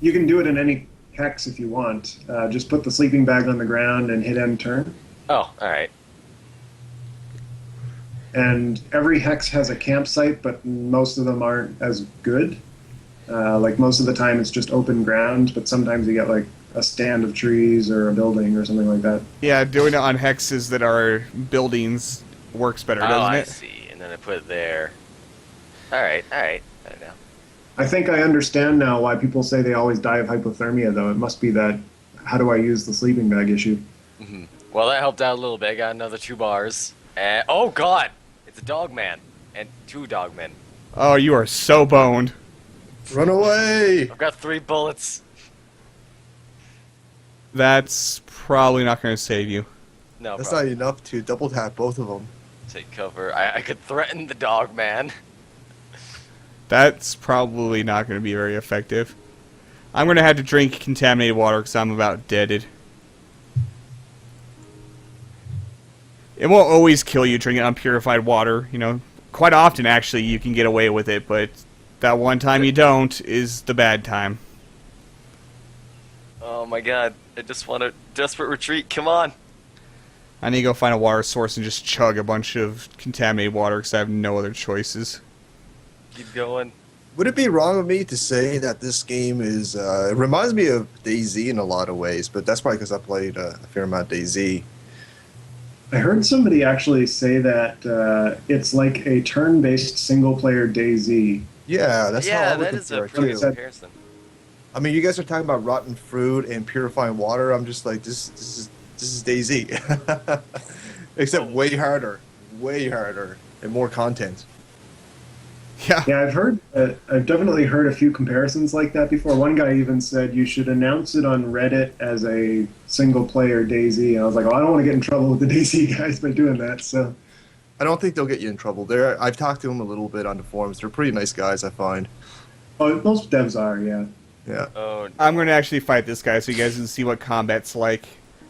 You can do it in any hex if you want. Just put the sleeping bag on the ground and hit end turn. Oh, alright. And every hex has a campsite, but most of them aren't as good. Like most of the time, it's just open ground, but sometimes you get like a stand of trees or a building or something like that. Yeah, doing it on hexes that are buildings works better, Oh, doesn't I it? see. And then I put it there. Alright. I don't know. I think I understand now why people say they always die of hypothermia, though. It must be that how do I use the sleeping bag issue. Well, that helped out a little bit. I got another 2 bars. And, oh, God! It's a dog man. and 2 dogmen. Oh, you are so boned. Run away! I've got 3 bullets. That's probably not going to save you. No, That's probably. not enough to double tap both of them. Take cover. I could threaten the dogman. That's probably not going to be very effective. I'm going to have to drink contaminated water because I'm about deaded. It won't always kill you drinking unpurified water. You know, quite often actually you can get away with it, but that one time you don't is the bad time. Oh my god. I just want a desperate retreat. Come on. I need to go find a water source and just chug a bunch of contaminated water because I have no other choices. Keep going. Would it be wrong of me to say that this game is, it reminds me of DayZ in a lot of ways, but that's probably because I played a fair amount of DayZ. I heard somebody actually say that it's like a turn-based single-player DayZ. Yeah, that's how Yeah, I'm that looking is a for it, pretty too. good comparison. I mean, you guys are talking about rotten fruit and purifying water. I'm just like, this is DayZ, except way harder, and more content. Yeah. Yeah, I've definitely heard a few comparisons like that before. One guy even said you should announce it on Reddit as a single-player DayZ. And I was like, oh, I don't want to get in trouble with the DayZ guys by doing that. So I don't think they'll get you in trouble. I've talked to them a little bit on the forums. They're pretty nice guys, I find. oh, most devs are, yeah. Yeah. Oh, I'm going to actually fight this guy so you guys can see what combat's like.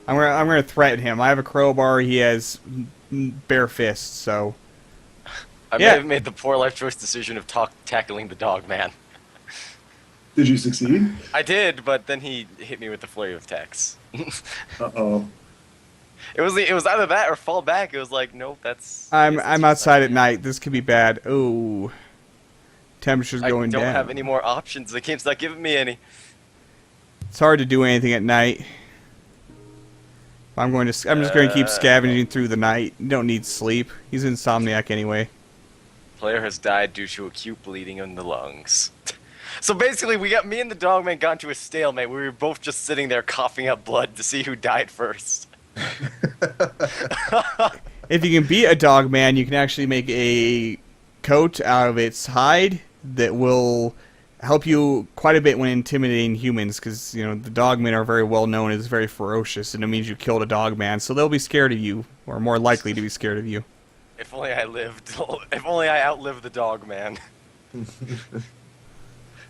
I'm going to threaten him. I have a crowbar. He has bare fists, so... I may Yeah. have made the poor life choice decision of tackling the dogman. Did you succeed? I did, but then he hit me with the flurry of attacks. Uh-oh. It was either that or fall back. It was like, nope, that's... I'm that's outside just at not- night. This could be bad. Ooh. Temperature's going I don't down. have any more options. The game's not giving me any. It's hard to do anything at night. I'm just going to keep scavenging through the night. You don't need sleep. He's insomniac anyway. Player has died due to acute bleeding in the lungs. So basically, me and the dogman got into a stalemate. We were both just sitting there coughing up blood to see who died first. If you can beat a dog man, you can actually make a coat out of its hide that will help you quite a bit when intimidating humans, because you know the dogmen are very well known as very ferocious, and it means you killed a dog man, so they'll be scared of you, or more likely to be scared of you. If only I lived. If only I outlived the dogman.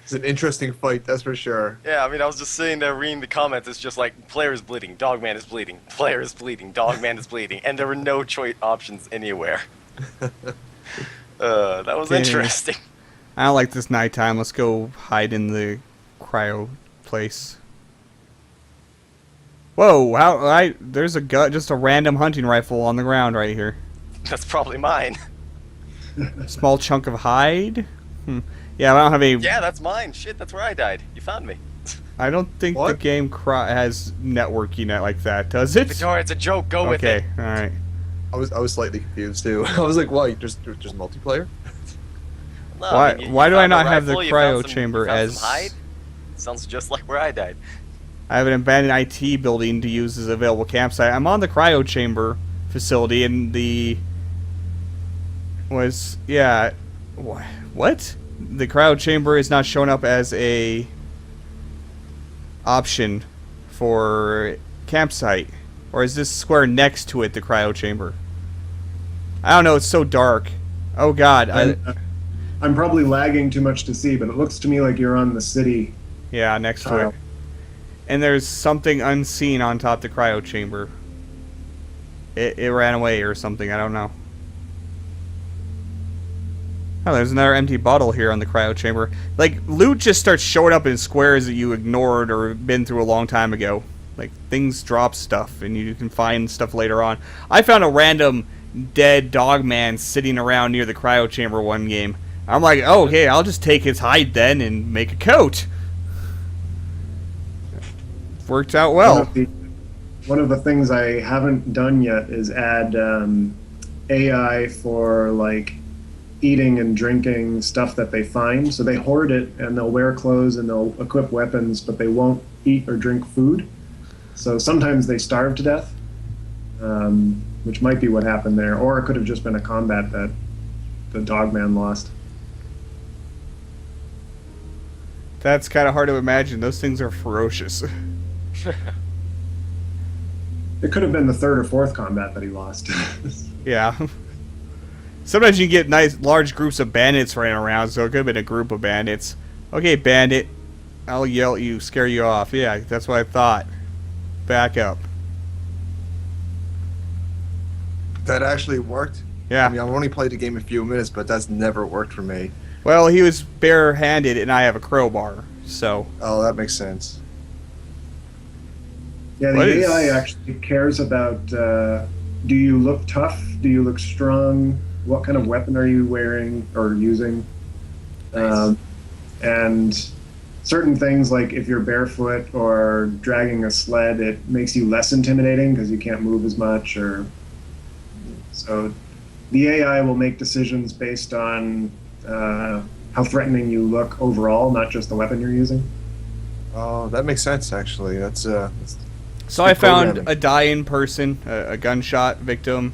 It's an interesting fight, that's for sure. Yeah, I mean, I was just sitting there reading the comments. It's just like, player is bleeding, dogman is bleeding, player is bleeding, dogman is bleeding, and there were no choice options anywhere. That was Okay. interesting. I don't like this nighttime. Let's go hide in the cryo place. Whoa! There's just a random hunting rifle on the ground right here. That's probably mine. Small chunk of hide. Yeah, I don't have any. Yeah, that's mine. Shit, that's where I died. You found me. I don't think the What? game has networking like that, does it? Victoria, it's a joke. Go with Okay, it. all right. I was slightly confused too. I was like, why? There's multiplayer? No, Why- I mean, why do I found not a have the rifle, you cryo found some- chamber you found as- some hide? Sounds just like where I died. I have an abandoned IT building to use as available campsite. I'm on the cryo chamber facility, and what? The cryo chamber is not showing up as a option for campsite, or is this square next to it the cryo chamber? I don't know. It's so dark. Oh God. I'm probably lagging too much to see, but it looks to me like you're on the city. Yeah, next to tile. it. And there's something unseen on top of the cryo chamber. It ran away or something, I don't know. Oh, there's another empty bottle here on the cryo chamber. Like, loot just starts showing up in squares that you ignored or been through a long time ago. Like, things drop stuff, and you can find stuff later on. I found a random dead dog man sitting around near the cryo chamber one game. I'm like, oh, okay, I'll just take his hide then and make a coat. Worked out well. One of the things I haven't done yet is add AI for like eating and drinking stuff that they find. So they hoard it and they'll wear clothes and they'll equip weapons, but they won't eat or drink food. So sometimes they starve to death, which might be what happened there, or it could have just been a combat that the Dogman lost. That's kind of hard to imagine. Those things are ferocious. It could have been the third or fourth combat that he lost. Yeah. Sometimes you can get nice large groups of bandits running around, so it could have been a group of bandits. Okay, bandit. I'll yell at you, scare you off. Yeah, that's what I thought. Back up. That actually worked. Yeah. I mean, I've only played the game a few minutes, but that's never worked for me. Well, he was bare-handed, and I have a crowbar, so... Oh, that makes sense. Yeah, the What is- AI actually cares about, do you look tough? Do you look strong? What kind of weapon are you wearing or using? Nice. And certain things, like if you're barefoot or dragging a sled, it makes you less intimidating because you can't move as much. Or so the AI will make decisions based on how threatening you look overall, not just the weapon you're using. Oh, that makes sense, actually. That's So I found programming. a dying person, a gunshot victim.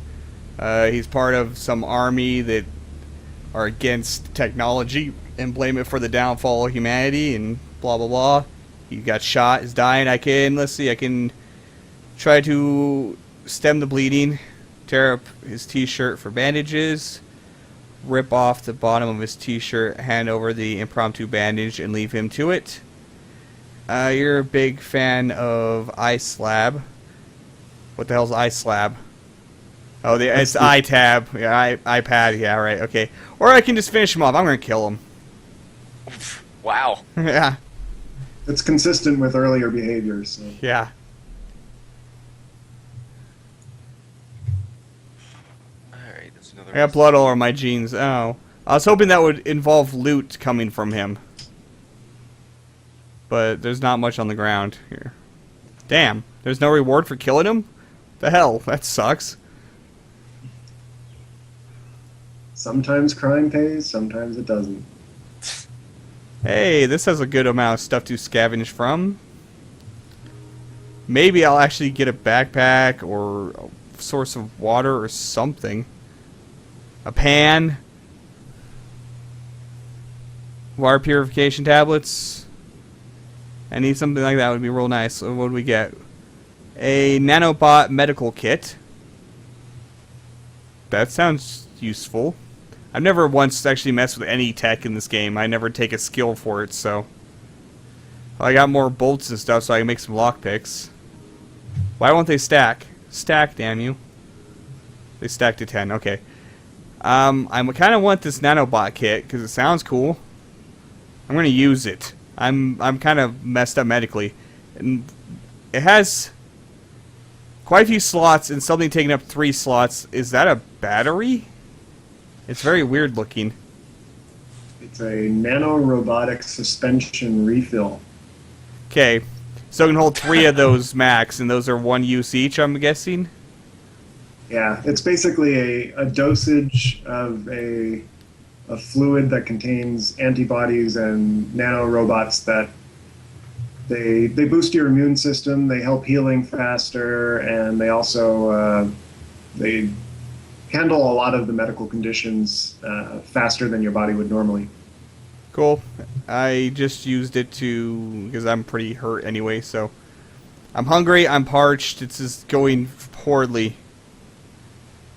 He's part of some army that are against technology and blame it for the downfall of humanity and blah blah blah. He got shot, is dying. I can try to stem the bleeding, tear up his t-shirt for bandages, rip off the bottom of his t-shirt, hand over the impromptu bandage, and leave him to it. You're a big fan of iSlab. What the hell's iSlab? Oh, it's iTab. Yeah, iPad. Yeah, right. Okay. Or I can just finish him off. I'm gonna kill him. Wow. Yeah. It's consistent with earlier behaviors. So. Yeah. Alright, that's another I got blood all over my jeans. Oh. I was hoping that would involve loot coming from him. But there's not much on the ground here. Damn. There's no reward for killing him? The hell? That sucks. Sometimes crime pays, sometimes it doesn't. Hey, this has a good amount of stuff to scavenge from. Maybe I'll actually get a backpack or a source of water or something. A pan. Water purification tablets. I need something like that. Would be real nice. So what do we get? A nanobot medical kit. That sounds useful. I've never once actually messed with any tech in this game. I never take a skill for it, so... I got more bolts and stuff so I can make some lockpicks. Why won't they stack? Stack, damn you. They stack to 10, okay. I kind of want this nanobot kit, because it sounds cool. I'm going to use it. I'm kind of messed up medically. And it has quite a few slots and something taking up 3 slots. Is that a battery? It's very weird looking. It's a nano-robotic suspension refill. Okay, so it can hold 3 of those max, and those are 1 use each, I'm guessing? Yeah, it's basically a dosage of a fluid that contains antibodies and nanorobots that they boost your immune system, they help healing faster, and they also they handle a lot of the medical conditions faster than your body would normally. Cool. I just used it because I'm pretty hurt anyway, so... I'm hungry, I'm parched, it's just going poorly.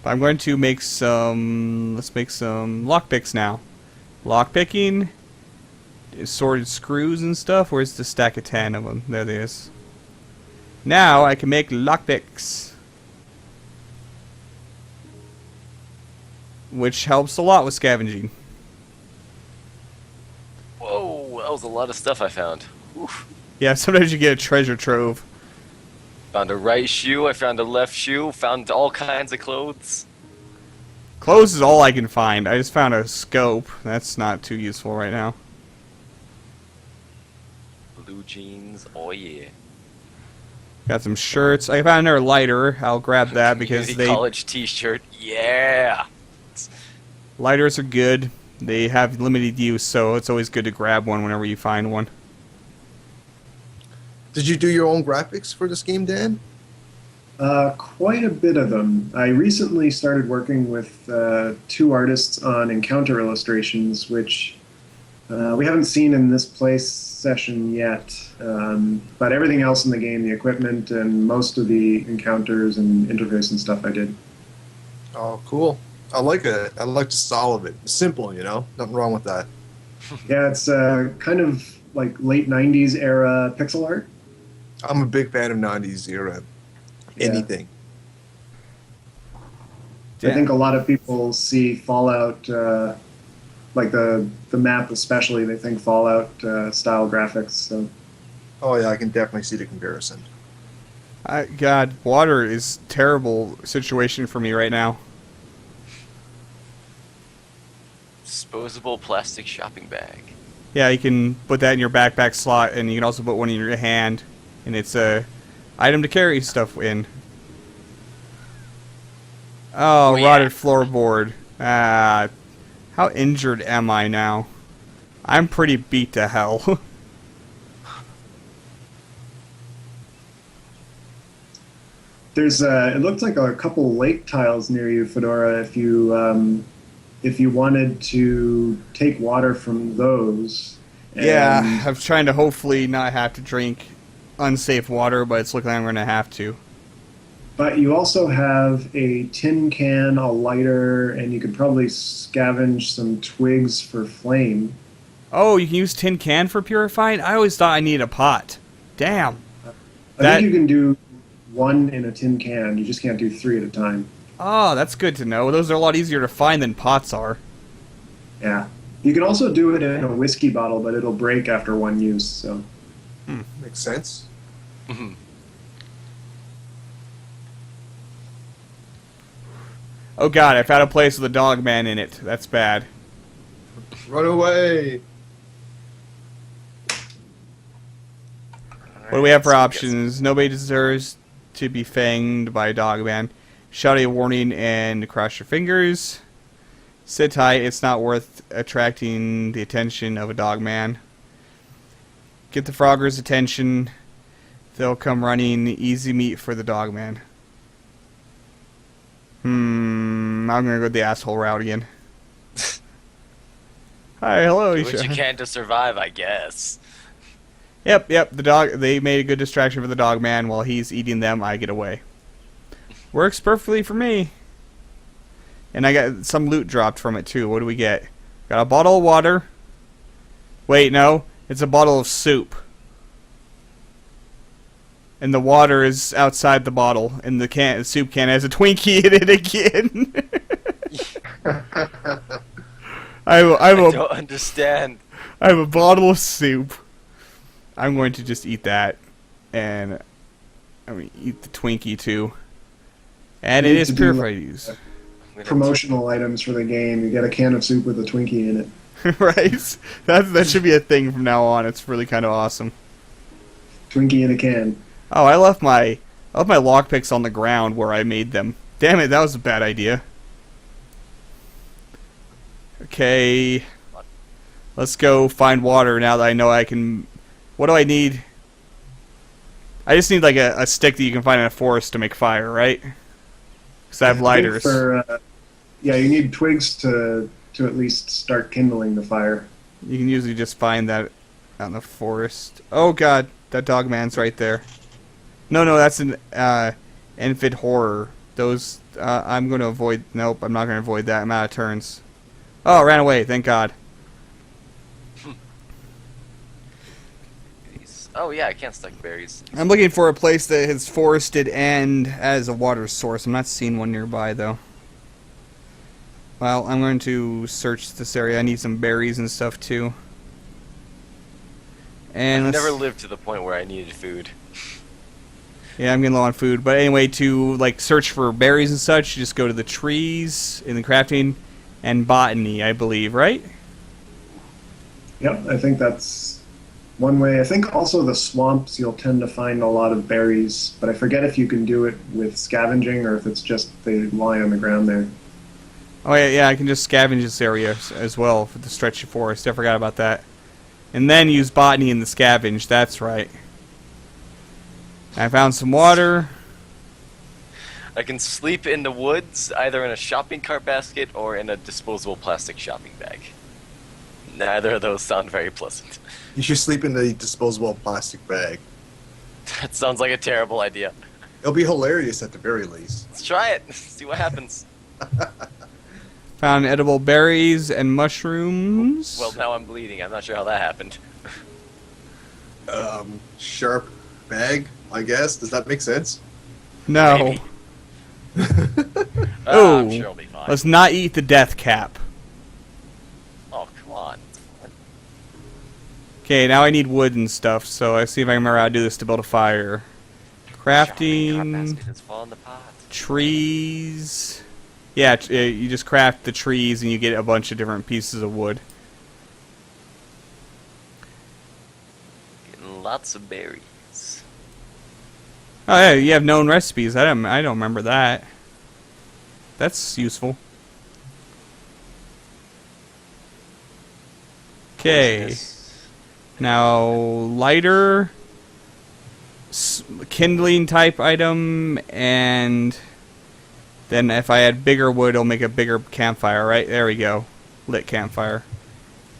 But I'm going to make some... Let's make some lockpicks now. Lockpicking... Sorted screws and stuff. Where's the stack of 10 of them? There it is. Now I can make lockpicks. Which helps a lot with scavenging. Whoa, that was a lot of stuff I found. Oof. Yeah, sometimes you get a treasure trove. Found a right shoe, I found a left shoe, found all kinds of clothes. Clothes is all I can find. I just found a scope. That's not too useful right now. Blue jeans, oh yeah. Got some shirts. I found another lighter. I'll grab that because Community they college t-shirt, yeah. lighters are good. They have limited use, so it's always good to grab one whenever you find one. Did you do your own graphics for this game, Dan? Quite a bit of them. I recently started working with two artists on encounter illustrations, which we haven't seen in this place session yet. But everything else in the game, the equipment and most of the encounters and interface and stuff I did. Oh, cool. I like it. I like the style of it. It's simple, Nothing wrong with that. Yeah, it's kind of like late 90s era pixel art. I'm a big fan of 90s era. Yeah. Anything. I think a lot of people see Fallout, like the map especially, they think Fallout style graphics. So. Oh, yeah, I can definitely see the comparison. God, water is terrible situation for me right now. Disposable plastic shopping bag. Yeah, you can put that in your backpack slot, and you can also put one in your hand, and it's a item to carry stuff in. Oh, yeah. rotted floorboard. How injured am I now? I'm pretty beat to hell. There's it looks like a couple lake tiles near you, Fedora. If you wanted to take water from those. Yeah, I'm trying to hopefully not have to drink unsafe water, but it's looking like I'm going to have to. But you also have a tin can, a lighter, and you could probably scavenge some twigs for flame. Oh, you can use tin can for purifying? I always thought I needed a pot. Damn. I think you can do one in a tin can. You just can't do three at a time. Oh, that's good to know. Those are a lot easier to find than pots are. Yeah. You can also do it in a whiskey bottle, but it'll break after one use. So. Makes sense. Oh god, I found a place with a dog man in it. That's bad. Run away! What do we have for options? Nobody deserves to be fanged by a dog man. Shout a warning and cross your fingers. Sit tight, it's not worth attracting the attention of a dog man. Get the Froggers' attention. They'll come running. Easy meat for the dog man. I'm gonna go the asshole route again. Hi, hello. Do what you can to survive, I guess. Yep. The dog. They made a good distraction for the dog man. While he's eating them, I get away. Works perfectly for me. And I got some loot dropped from it too. What do we get? Got a bottle of water. Wait, no. It's a bottle of soup. And the water is outside the bottle. And the soup can has a Twinkie in it again. I don't understand. I have a bottle of soup. I'm going to just eat that. And I'm going to eat the Twinkie too. And it is purified use. Promotional items for the game. You get a can of soup with a Twinkie in it. Right? That should be a thing from now on. It's really kind of awesome. Twinkie in a can. Oh, I left my lockpicks on the ground where I made them. Damn it, that was a bad idea. Okay. Let's go find water now that I know I can... What do I need? I just need like a stick that you can find in a forest to make fire, right? Because I have lighters. Yeah, you need twigs to at least start kindling the fire. You can usually just find that out in the forest. Oh god, that dog man's right there. No, that's an infant horror. Those, I'm going to avoid... Nope, I'm not going to avoid that. I'm out of turns. Oh, ran away, thank god. Oh yeah, I can't stack berries. I'm looking for a place that is forested and has a water source. I'm not seeing one nearby, though. Well, I'm going to search this area. I need some berries and stuff, too. And I've never lived to the point where I needed food. Yeah, I'm getting low on food. But anyway, to like search for berries and such, you just go to the trees in the crafting and botany, I believe, right? Yep, I think that's one way. I think also the swamps, you'll tend to find a lot of berries, but I forget if you can do it with scavenging or if it's just they lie on the ground there. Oh yeah, I can just scavenge this area as well for the stretchy forest. I forgot about that. And then use botany in the scavenge, that's right. I found some water. I can sleep in the woods, either in a shopping cart basket or in a disposable plastic shopping bag. Neither of those sound very pleasant. You should sleep in the disposable plastic bag. That sounds like a terrible idea. It'll be hilarious at the very least. Let's try it. See what happens. Found edible berries and mushrooms. Well, now I'm bleeding. I'm not sure how that happened. Sharp bag, I guess. Does that make sense? No. Maybe. Oh, I'm sure it'll be fine. let's not eat the death cap. Oh, come on. It's fun. Okay, now I need wood and stuff, so I see if I can remember how to do this to build a fire. Shopping cart Crafting, basket has fallen apart. trees. Yeah, you just craft the trees and you get a bunch of different pieces of wood. Getting lots of berries. Oh yeah, you have known recipes. I don't remember that. That's useful. Okay. Yes. Now, lighter, kindling type item, and then if I add bigger wood, it'll make a bigger campfire, right? There we go. Lit campfire.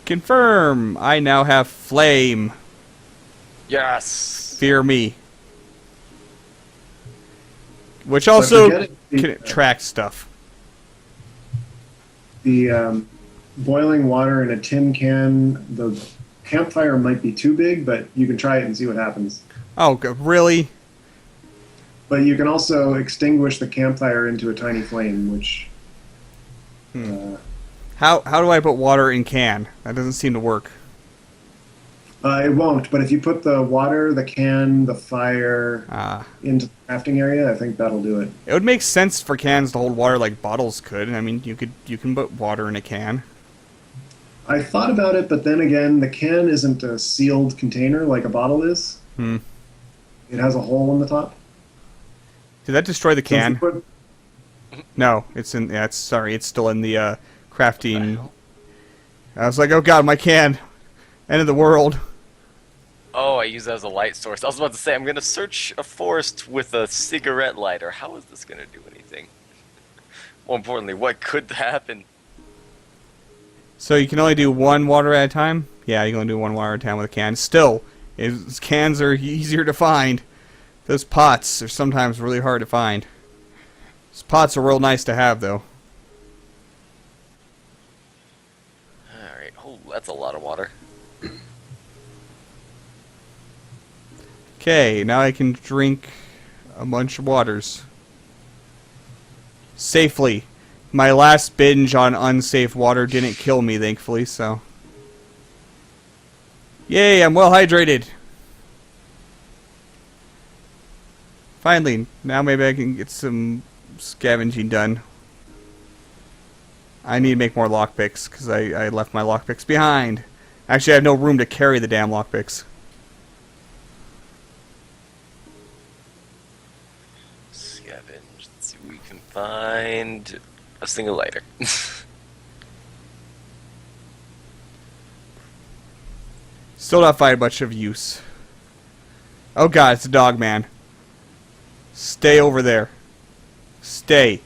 Confirm! I now have flame. Yes. Fear me. Which But also forget it, can track stuff. The boiling water in a tin can, the campfire might be too big, but you can try it and see what happens. Oh, really? But you can also extinguish the campfire into a tiny flame, which How do I put water in can? That doesn't seem to work. it won't. But if you put the water, the can, the fire into the crafting area, I think that'll do it. It would make sense for cans to hold water like bottles could. I mean, you can put water in a can. I thought about it, but then again, the can isn't a sealed container like a bottle is. Hmm. It has a hole in the top. Did that destroy the So if you can? put- No, it's in. Yeah, it's still in the crafting. I was like, oh god, my can. End of the world. Oh, I use that as a light source. I was about to say, I'm going to search a forest with a cigarette lighter. How is this going to do anything? More importantly, what could happen? So you can only do one water at a time? Yeah, you can only do one water at a time with a can. Still, cans are easier to find. Those pots are sometimes really hard to find. Those pots are real nice to have, though. Alright, oh, that's a lot of water. Okay, now I can drink a bunch of waters. Safely. My last binge on unsafe water didn't kill me, thankfully, so... Yay, I'm well hydrated! Finally, now maybe I can get some scavenging done. I need to make more lockpicks, because I left my lockpicks behind. Actually, I have no room to carry the damn lockpicks. Scavenge. Let's see what we can find. A single lighter. Still not finding much of use. Oh god, it's a dog man. Stay over there. Stay.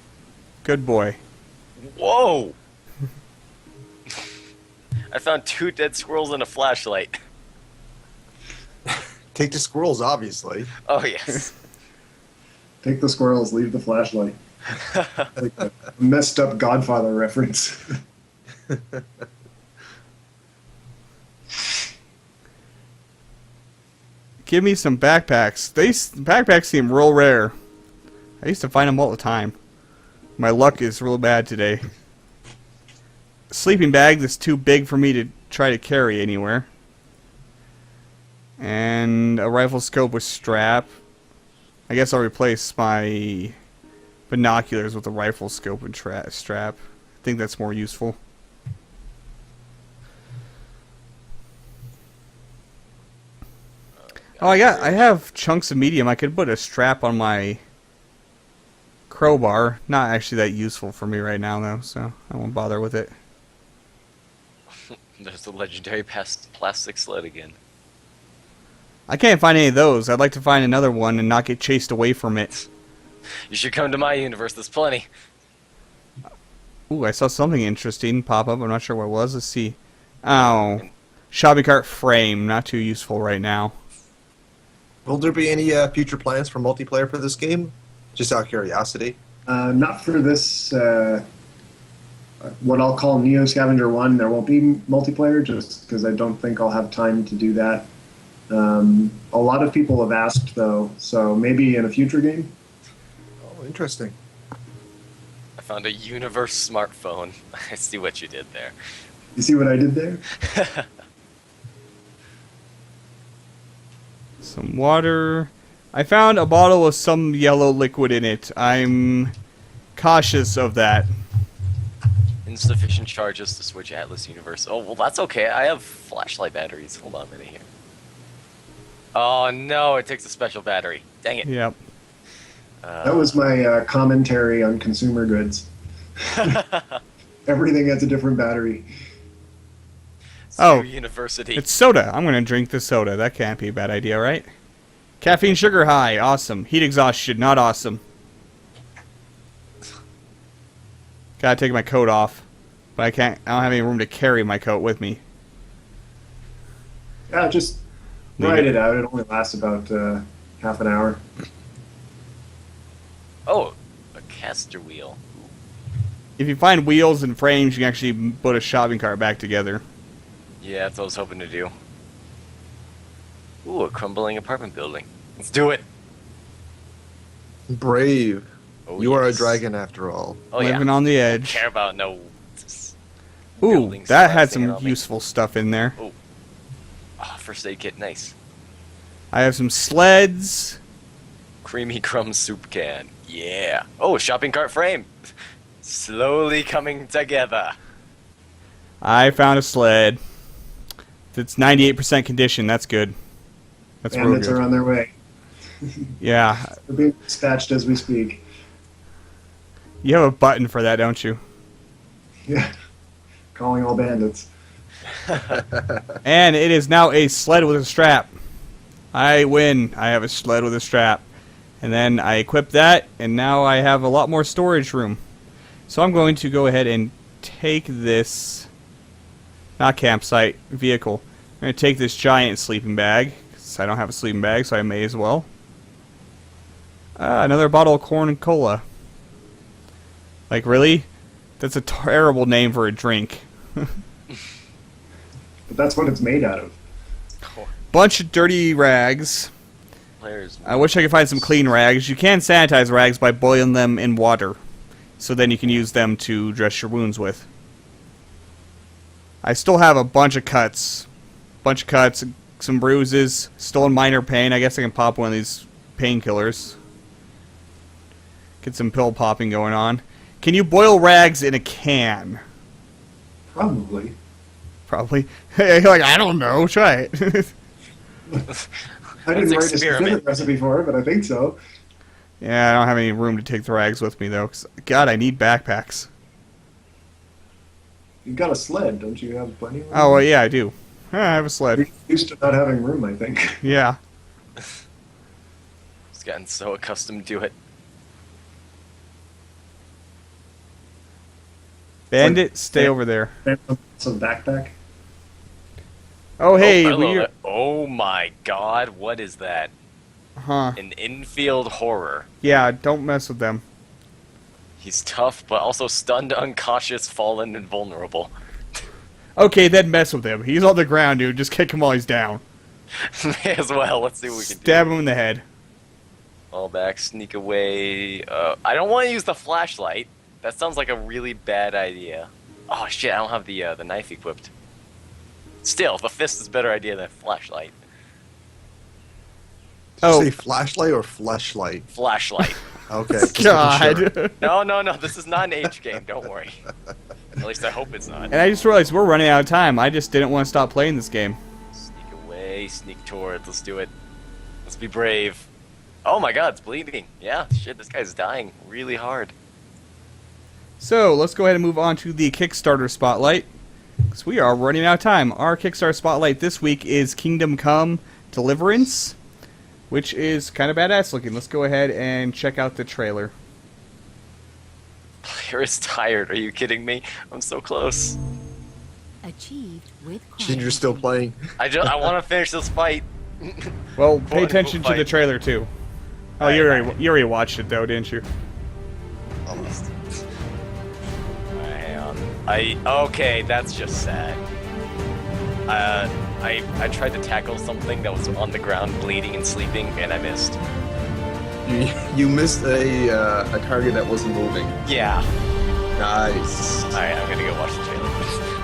Good boy. Whoa! I found 2 dead squirrels and a flashlight. Take the squirrels, obviously. Oh, yes. Take the squirrels, leave the flashlight. Like a messed up Godfather reference. Give me some backpacks. Backpacks seem real rare. I used to find them all the time. My luck is real bad today. A sleeping bag that's too big for me to try to carry anywhere. And a rifle scope with strap. I guess I'll replace my binoculars with a rifle scope and strap. I think that's more useful. Oh, I have chunks of medium. I could put a strap on my crowbar. Not actually that useful for me right now, though, so I won't bother with it. There's the legendary plastic sled again. I can't find any of those. I'd like to find another one and not get chased away from it. You should come to my universe. There's plenty. Ooh, I saw something interesting pop up. I'm not sure what it was. Let's see. Oh, shopping cart frame. Not too useful right now. Will there be any future plans for multiplayer for this game? Just out of curiosity. Not for this, what I'll call Neo Scavenger 1. There won't be multiplayer just because I don't think I'll have time to do that. A lot of people have asked, though, so maybe in a future game. Oh, interesting. I found a universe smartphone. I see what you did there. You see what I did there? Some water. I found a bottle with some yellow liquid in it. I'm cautious of that. Insufficient charges to switch Atlas Universe. Oh, well, that's okay. I have flashlight batteries. Hold on a minute here. Oh, no, it takes a special battery. Dang it. Yep. That was my commentary on consumer goods. Everything has a different battery. Oh, University. It's soda. I'm going to drink the soda. That can't be a bad idea, right? Caffeine sugar high. Awesome. Heat exhaustion. Not awesome. Gotta take my coat off. But I don't have any room to carry my coat with me. Yeah, just ride it out. It only lasts about half an hour. Oh, a caster wheel. If you find wheels and frames, you can actually put a shopping cart back together. Yeah, that's what I was hoping to do. Ooh, a crumbling apartment building. Let's do it. Brave. Oh, You are a yes. dragon after all. Oh, Living yeah. on the Don't edge. care about no Ooh, buildings that had collapsing some around me. useful stuff in there. Oh, first aid kit, nice. I have some sleds. Creamy crumb soup can. Yeah. Oh, shopping cart frame. Slowly coming together. I found a sled. It's 98% condition. That's good. That's real Bandits good. are on their way. Yeah. They're being dispatched as we speak. You have a button for that, don't you? Yeah. Calling all bandits. And it is now a sled with a strap. I win. I have a sled with a strap. And then I equip that, and now I have a lot more storage room. So I'm going to go ahead and take this, not campsite, vehicle. I'm going to take this giant sleeping bag, because I don't have a sleeping bag, so I may as well. Another bottle of corn and cola. Like, really? That's a terrible name for a drink. But that's what it's made out of. Bunch of dirty rags. Players. I wish I could find some clean rags. You can sanitize rags by boiling them in water. So then you can use them to dress your wounds with. I still have a bunch of cuts. Some bruises. Still in minor pain. I guess I can pop one of these painkillers. Get some pill popping going on. Can you boil rags in a can? Probably. Probably. You're like, I don't know. Try it. I didn't Let's write a experiment. specific recipe for it, but I think so. Yeah, I don't have any room to take the rags with me, though. 'Cause, God, I need backpacks. You've got a sled, don't you have plenty of room? Oh, well, yeah, I do. I have a sled. You're used to not having room, I think. Yeah. Just gotten so accustomed to it. Bandit, stay over there. Some backpack. Oh, hey, oh, hello we there. Oh my god, what is that? Huh. An infield horror. Yeah, don't mess with them. He's tough, but also stunned, unconscious, fallen, and vulnerable. Okay, then mess with him. He's on the ground, dude. Just kick him while he's down. May as well. Let's see what we can Stab do. him in the head. Fall back, sneak away. I don't want to use the flashlight. That sounds like a really bad idea. Oh shit, I don't have the knife equipped. Still, the fist is a better idea than a flashlight. Did Oh. you say flashlight or fleshlight? Flashlight. Okay. just making sure. God. No, this is not an H game, don't worry. At least I hope it's not. And I just realized we're running out of time. I just didn't want to stop playing this game. Sneak away, sneak towards, let's do it. Let's be brave. Oh my god, it's bleeding. Yeah, shit, this guy's dying really hard. So, let's go ahead and move on to the Kickstarter Spotlight. Because we are running out of time. Our Kickstarter Spotlight this week is Kingdom Come Deliverance. which is kind of badass looking. Let's go ahead and check out the trailer. Player is tired. Are you kidding me? I'm so close. Achieved with Ginger's still playing. I want to finish this fight. Well, pay Boy, attention to fight. the trailer too. Oh, Alright, you already watched it though, didn't you? Almost. Hang on. Okay, that's just sad. I tried to tackle something that was on the ground, bleeding and sleeping, and I missed. You missed a target that wasn't moving. Yeah. Nice. All right, I'm gonna go watch the trailer.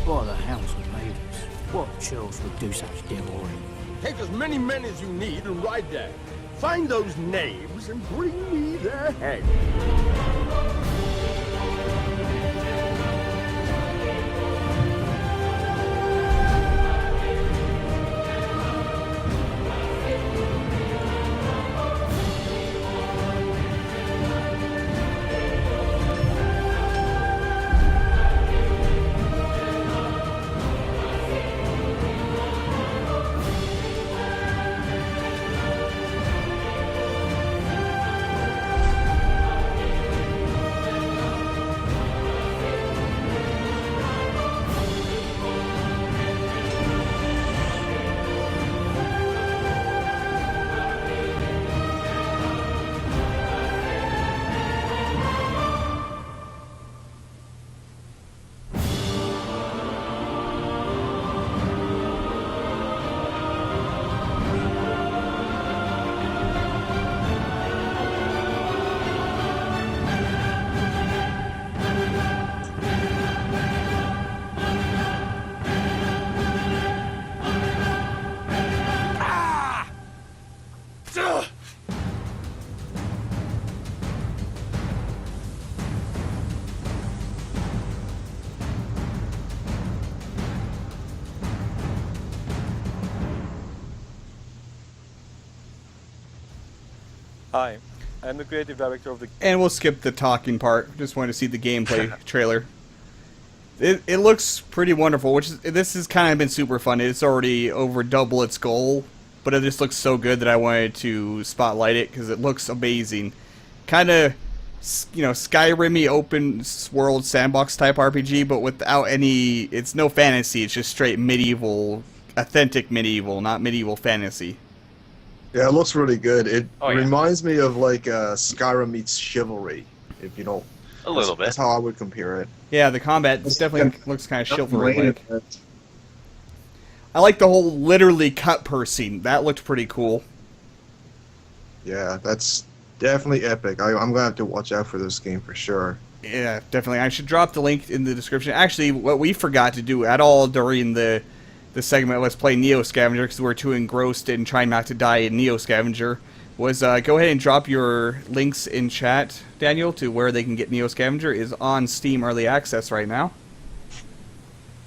By the hounds and ladies, what churls would do such devilry? Take as many men as you need and ride there. Find those knaves and bring me their head. Hi, I'm the creative director of the And we'll skip the talking part. Just wanted to see the gameplay trailer. It looks pretty wonderful, this has kind of been super fun. It's already over double its goal, but it just looks so good that I wanted to spotlight it because it looks amazing. Kind of, Skyrim-y open world sandbox type RPG, but without any. It's no fantasy. It's just straight medieval, authentic medieval, not medieval fantasy. Yeah, it looks really good. It Oh, yeah. reminds me of like Skyrim meets Chivalry, if you don't. A little bit. That's how I would compare it. Yeah, the combat It's definitely looks kind of chivalry-like. Later, I like the whole literally cut per scene. That looked pretty cool. Yeah, that's definitely epic. I'm gonna have to watch out for this game for sure. Yeah, definitely. I should drop the link in the description. Actually, what we forgot to do at all during the segment was play Neo Scavenger because we were too engrossed in trying not to die in Neo Scavenger. Was go ahead and drop your links in chat, Daniel, to where they can get Neo Scavenger. Is on Steam Early Access right now.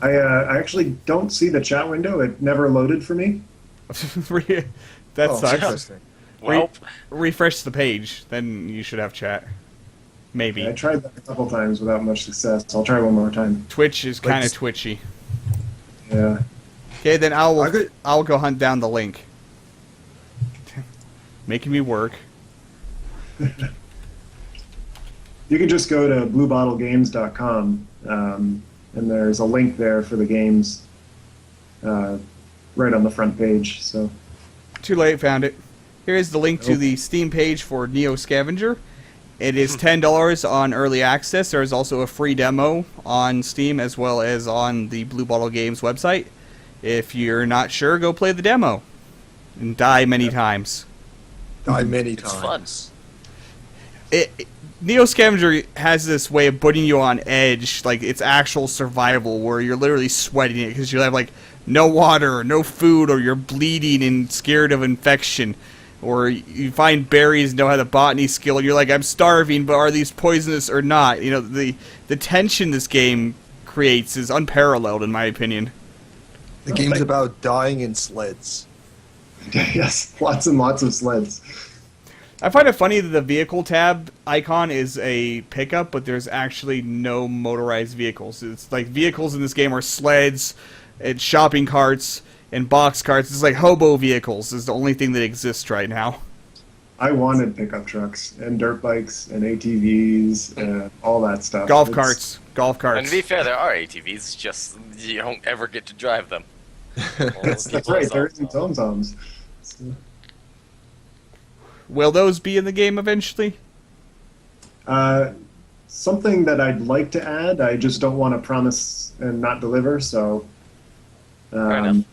I actually don't see the chat window. It never loaded for me. That Oh, sucks. interesting. Well, Refresh the page, then you should have chat. Maybe. I tried that a couple times without much success. I'll try one more time. Twitch is Like kind of s- twitchy. Yeah. Okay, then I could- I'll go hunt down the link. Making me work. You can just go to bluebottlegames.com, and there's a link there for the games right on the front page. So Too late, found it. Here is the link to Oh. the Steam page for Neo Scavenger. It is $10 on Early Access. There is also a free demo on Steam as well as on the Blue Bottle Games website. If you're not sure, go play the demo and die many times. Died many it's times. Neo Scavenger has this way of putting you on edge, like it's actual survival, where you're literally sweating it because you have like no water, no food, or you're bleeding and scared of infection, or you find berries and don't have the botany skill, and you're like, I'm starving, but are these poisonous or not? You know, the tension this game creates is unparalleled in my opinion. The game's about dying in sleds. Yes, lots and lots of sleds. I find it funny that the vehicle tab icon is a pickup, but there's actually no motorized vehicles. It's like vehicles in this game are sleds and shopping carts and box carts. It's like hobo vehicles is the only thing that exists right now. I wanted pickup trucks and dirt bikes and ATVs and all that stuff. Golf It's- carts. And to be fair, there are ATVs, just you don't ever get to drive them. That's right. There isn't Zomzoms. So, Will those be in the game eventually? something that I'd like to add. I just don't want to promise and not deliver. So Fair enough.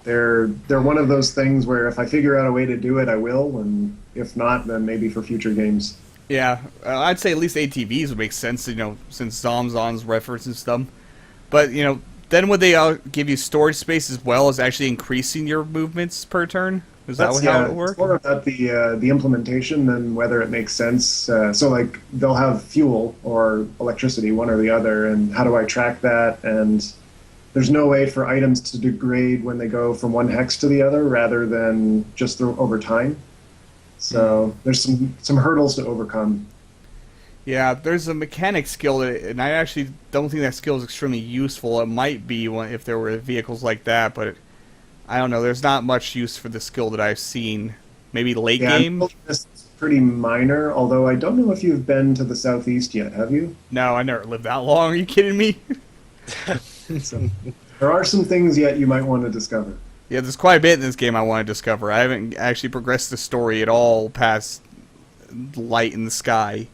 they're one of those things where if I figure out a way to do it, I will, and if not, then maybe for future games. Yeah, I'd say at least ATVs would make sense, since Zomzon's references them. But, then would they give you storage space as well as actually increasing your movements per turn? Is that how it would work? It's more about the implementation than whether it makes sense. So, like, they'll have fuel or electricity, one or the other, and how do I track that? And there's no way for items to degrade when they go from one hex to the other, rather than just over time. So there's some hurdles to overcome. Yeah, there's a mechanic skill, and I actually don't think that skill is extremely useful. It might be if there were vehicles like that, but I don't know. There's not much use for the skill that I've seen. Maybe late game? This is pretty minor, although I don't know if you've been to the southeast yet, have you? No, I never lived that long. Are you kidding me? So, there are some things yet you might want to discover. Yeah, there's quite a bit in this game I want to discover. I haven't actually progressed the story at all past light in the sky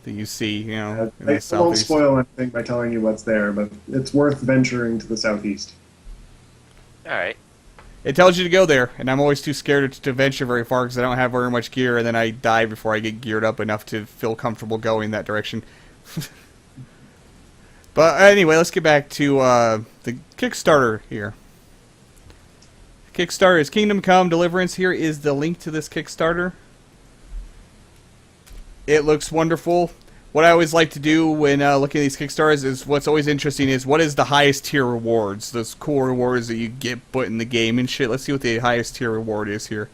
that you see, in I the won't southeast. spoil anything by telling you what's there, but it's worth venturing to the southeast. Alright. It tells you to go there, and I'm always too scared to venture very far because I don't have very much gear, and then I die before I get geared up enough to feel comfortable going that direction. But anyway, let's get back to the Kickstarter here. Kickstarter is Kingdom Come Deliverance. Here is the link to this Kickstarter. It looks wonderful. What I always like to do when looking at these Kickstarters is what's always interesting is what is the highest tier rewards, those cool rewards that you get put in the game and shit. Let's see what the highest tier reward is here.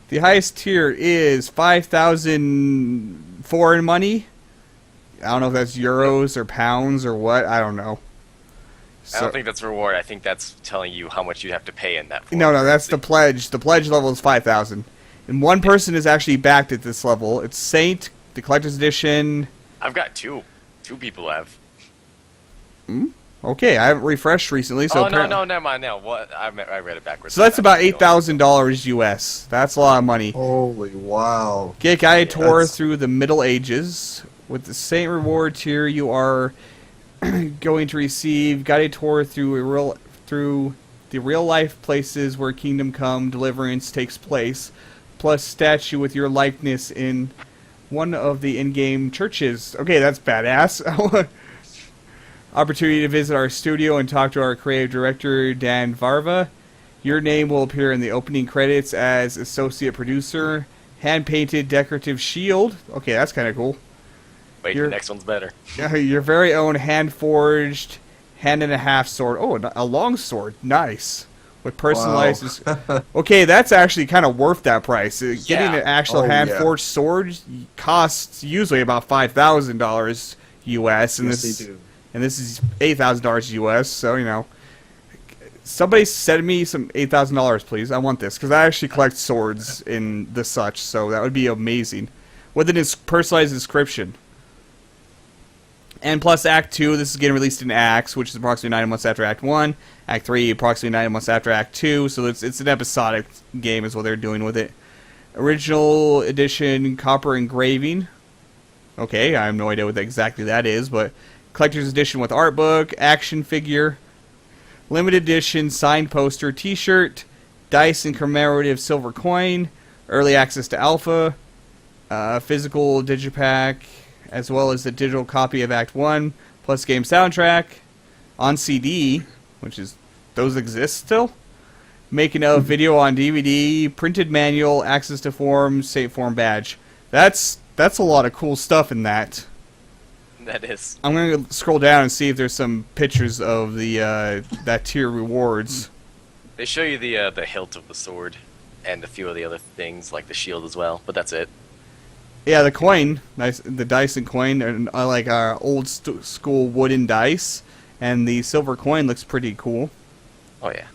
The highest tier is 5,000 foreign money. I don't know if that's euros or pounds or what. I don't know. I don't think that's a reward. I think that's telling you how much you have to pay in that. No, that's the pledge. The pledge level is 5,000. And one person is actually backed at this level. It's Saint, the Collector's Edition. I've got two. Two people have. Okay, I haven't refreshed recently, so... no, never mind. No, what? I read it backwards. So that's about $8,000 US. That's a lot of money. Holy wow. Get guided tour That's- through the Middle Ages. With the Saint reward tier, you are going to receive guided tour through the real life places where Kingdom Come Deliverance takes place, plus statue with your likeness in one of the in-game churches. Okay, that's badass. Opportunity to visit our studio and talk to our creative director, Dan Varva. Your name will appear in the opening credits as associate producer. Hand-painted decorative shield. Okay, that's kind of cool. Wait, the next one's better. Your very own hand-forged, hand-and-a-half sword. Oh, a long sword. Nice. With personalized... Okay, that's actually kind of worth that price. Getting an actual hand-forged sword costs usually about $5,000 US. And Yes, they do. And this is $8,000 US, so, somebody send me some $8,000, please. I want this, because I actually collect swords in the such, so that would be amazing. With a personalized inscription. And plus Act 2, this is getting released in Acts, which is approximately 9 months after Act 1. Act 3, approximately 9 months after Act 2, so it's an episodic game is what they're doing with it. Original edition copper engraving. Okay, I have no idea what exactly that is, but collector's edition with art book, action figure, limited edition signed poster, t-shirt, dice and commemorative silver coin, early access to alpha, physical digipack, as well as the digital copy of Act 1, plus game soundtrack, on CD, which is, those exist still, making of video on DVD, printed manual, access to form, save form badge. That's a lot of cool stuff in that. That is. I'm gonna scroll down and see if there's some pictures of the that tier rewards. They show you the hilt of the sword, and a few of the other things like the shield as well. But that's it. Yeah, the coin, the dice and coin, and I like our old school wooden dice, and the silver coin looks pretty cool. Oh yeah.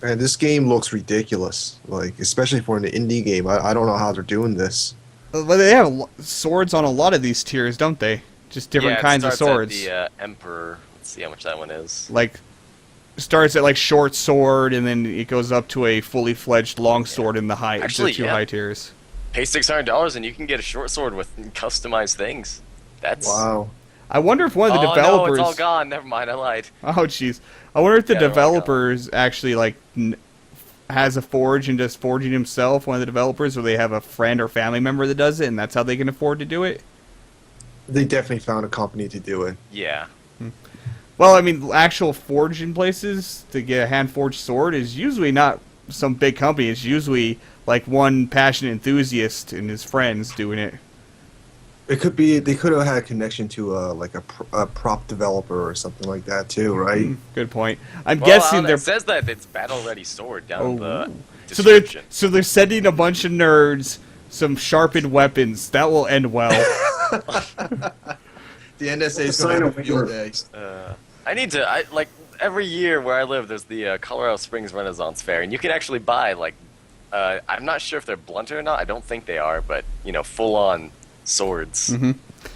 Man, this game looks ridiculous. Like, especially for an indie game. I don't know how they're doing this. But they have swords on a lot of these tiers, don't they? Just different kinds of swords. At the Emperor. Let's see how much that one is. Like, starts at like short sword, and then it goes up to a fully fledged long sword in the high, Actually, the two high tiers. Pay $600 and you can get a short sword with customized things. That's Wow. I wonder if one of the Oh developers. no, it's all gone. Never mind, I lied. Oh jeez, I wonder if the Yeah, they're all developers actually like has a forge and just forging himself. One of the developers, or they have a friend or family member that does it, and that's how they can afford to do it. They definitely found a company to do it. Yeah. Well, I mean, actual forging places to get a hand forged sword is usually not some big company. It's usually like one passionate enthusiast and his friends doing it. It could be they could have had a connection to like a prop developer or something like that too, right? Good point. I'm Well, guessing they're it says that it's battle ready sword down the so they're description. sending a bunch of nerds some sharpened weapons. That will end well. The NSA is Sign going to a have a field waiver. day. I need to. I like every year where I live. There's the Colorado Springs Renaissance Fair, and you can actually buy like. I'm not sure if they're blunt or not. I don't think they are, but full on swords.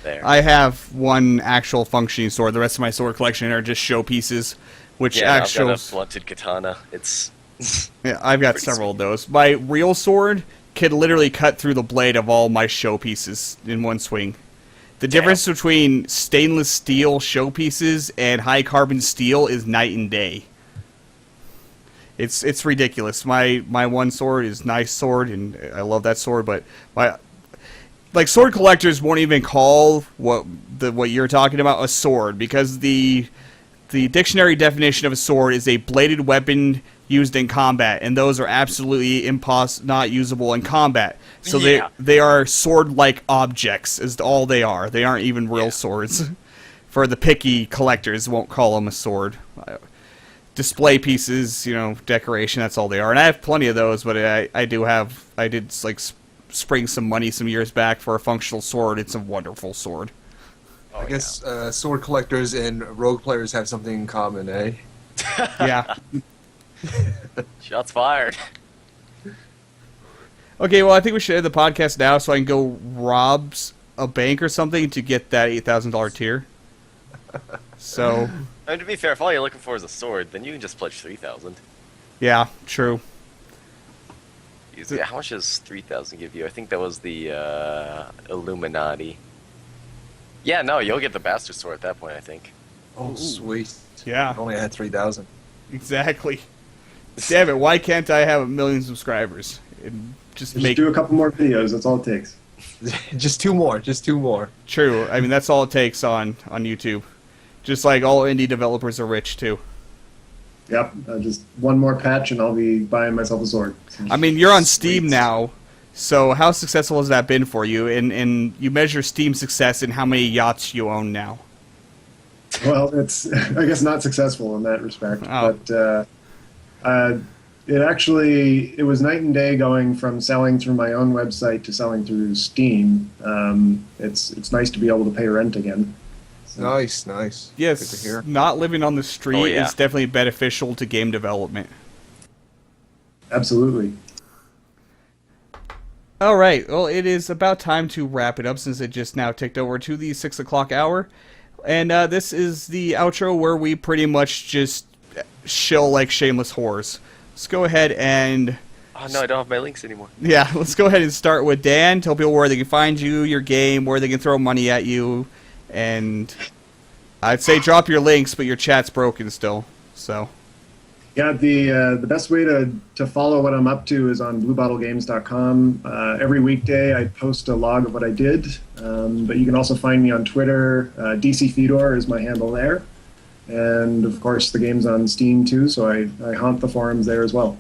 There. I have one actual functioning sword. The rest of my sword collection are just showpieces, which yeah, I've actual. got a blunted katana. It's Yeah, I've got Pretty several of those. My real sword can literally cut through the blade of all my showpieces in one swing. The difference between stainless steel showpieces and high carbon steel is night and day. It's ridiculous. My one sword is nice sword, and I love that sword. But sword collectors won't even call what you're talking about a sword, because the dictionary definition of a sword is a bladed weapon used in combat, and those are absolutely not usable in combat. So Yeah. they are sword-like objects is all they are. They aren't even real swords. For the picky collectors, won't call them a sword. Display pieces, decoration, that's all they are. And I have plenty of those, but I did spring some money some years back for a functional sword. It's a wonderful sword. I guess sword collectors and rogue players have something in common, eh? Yeah. shots fired. Okay, well, I think we should end the podcast now so I can go rob a bank or something to get that $8,000 tier. So, I mean, to be fair, if all you're looking for is a sword, then you can just pledge 3,000. yeah, true. Yeah, how much does 3,000 give you? I think that was the Illuminati. Yeah, no, you'll get the bastard sword at that point, I think. Oh, sweet. Yeah. If only I had 3,000. Exactly. Damn it, why can't I have 1 million subscribers? And just Just do a couple more videos. That's all it takes. Just two more. True. I mean, that's all it takes on YouTube. Just like all indie developers are rich, too. Yep. Just one more patch, and I'll be buying myself a sword. I mean, you're on Steam now, so how successful has that been for you? And you measure Steam success in how many yachts you own now. Well, it's I guess not successful in that respect, Oh. but it was night and day going from selling through my own website to selling through Steam. It's nice to be able to pay rent again. So, Nice. Good to Yes, hear. not living on the street Oh, yeah. is definitely beneficial to game development. absolutely. All right, well, it is about time to wrap it up since it just now ticked over to the 6 o'clock hour. And this is the outro where we pretty much just shill like shameless whores. Let's go ahead and... Oh no, I don't have my links anymore. Yeah, let's go ahead and start with Dan. Tell people where they can find you, your game, where they can throw money at you, and I'd say drop your links, but your chat's broken still. So Yeah, the best way to follow what I'm up to is on bluebottlegames.com. Every weekday I post a log of what I did, but you can also find me on Twitter. DC Fedor is my handle there. And of course the game's on Steam too, so I haunt the forums there as well.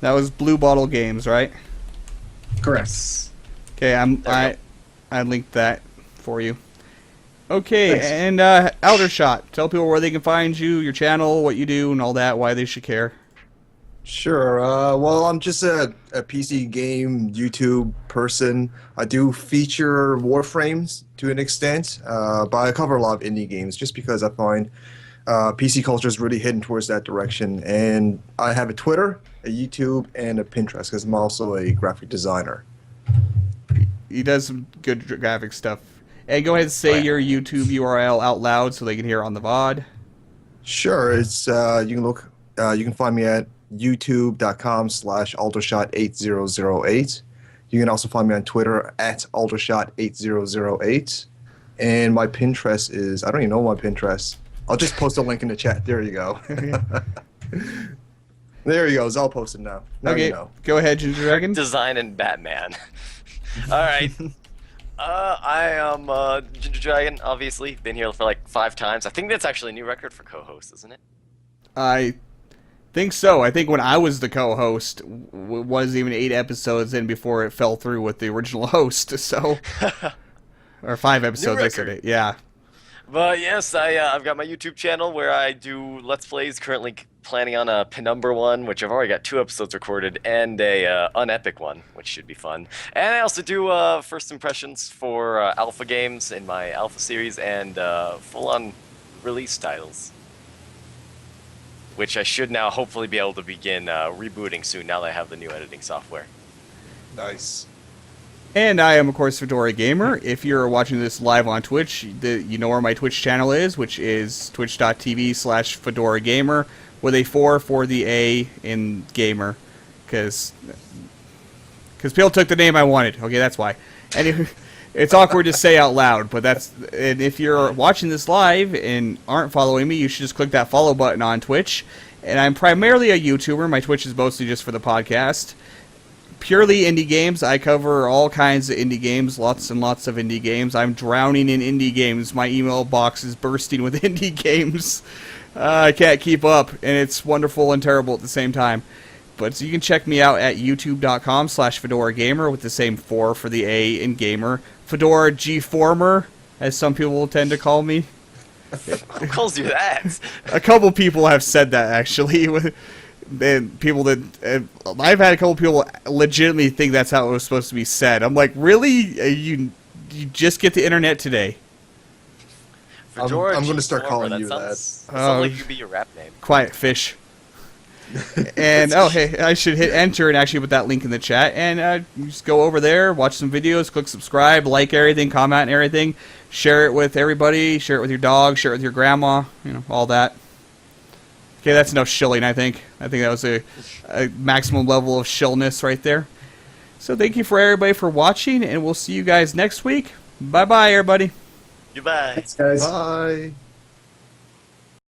that was Blue Bottle Games, right? Correct. Okay, There we I linked that for you. Okay, Thanks. and Aldershot, tell people where they can find you, your channel, what you do, and all that, why they should care. Sure. Well, I'm just a PC game YouTube person. I do feature Warframes to an extent, but I cover a lot of indie games just because I find PC culture is really heading towards that direction. And I have a Twitter, a YouTube, and a Pinterest because I'm also a graphic designer. He does some good graphic stuff. And go ahead and say your YouTube URL out loud so they can hear it on the VOD. Sure. It's you can find me at youtube.com/aldershot8008. You can also find me on Twitter at aldershot8008. And my Pinterest is, I don't even know my Pinterest. I'll just post a link in the chat. There you go. There you go. I'll post it now. Now Okay, you know. go ahead, Ginger Dragon. Design and Batman. All right. I am Ginger Dragon, obviously. Been here for like 5 times. I think that's actually a new record for co-host, isn't it? I think so. I think when I was the co-host, was even 8 episodes in before it fell through with the original host. So, or 5 episodes. I said it. Yeah. But yes, I've got my YouTube channel where I do Let's Plays. Currently planning on a Penumbra one, which I've already got 2 episodes recorded, and a Unepic one, which should be fun. And I also do first impressions for Alpha games in my Alpha series and full-on release titles, which I should now hopefully be able to begin rebooting soon now that I have the new editing software. Nice. And I am, of course, Fedora Gamer. If you're watching this live on Twitch, you know where my Twitch channel is, which is twitch.tv/Fedora Gamer, with a 4 for the A in Gamer, because people took the name I wanted. Okay, that's why. And it's awkward to say out loud, but that's. And if you're watching this live and aren't following me, you should just click that follow button on Twitch. And I'm primarily a YouTuber. My Twitch is mostly just for the podcast. Purely indie games. I cover all kinds of indie games, lots and lots of indie games. I'm drowning in indie games. My email box is bursting with indie games. I can't keep up, and it's wonderful and terrible at the same time. But so you can check me out at youtube.com/Fedora Gamer with the same 4 for the A in Gamer. Fedora G-Former, as some people tend to call me. Who calls you that? A couple people have said that, actually. And people that I've had a couple people legitimately think that's how it was supposed to be said. I'm like, really? You just get the internet today? I'm going to start calling you that. Sounds like you'd be your rap name. Quiet Fish. And oh, hey, I should hit enter and actually put that link in the chat. And you just go over there, watch some videos, click subscribe, like everything, comment and everything, share it with everybody, share it with your dog, share it with your grandma, all that. Okay, that's enough shilling, I think. I think that was a maximum level of shillness right there. So thank you for everybody for watching, and we'll see you guys next week. Bye-bye, everybody. Goodbye. Thanks, guys. Bye.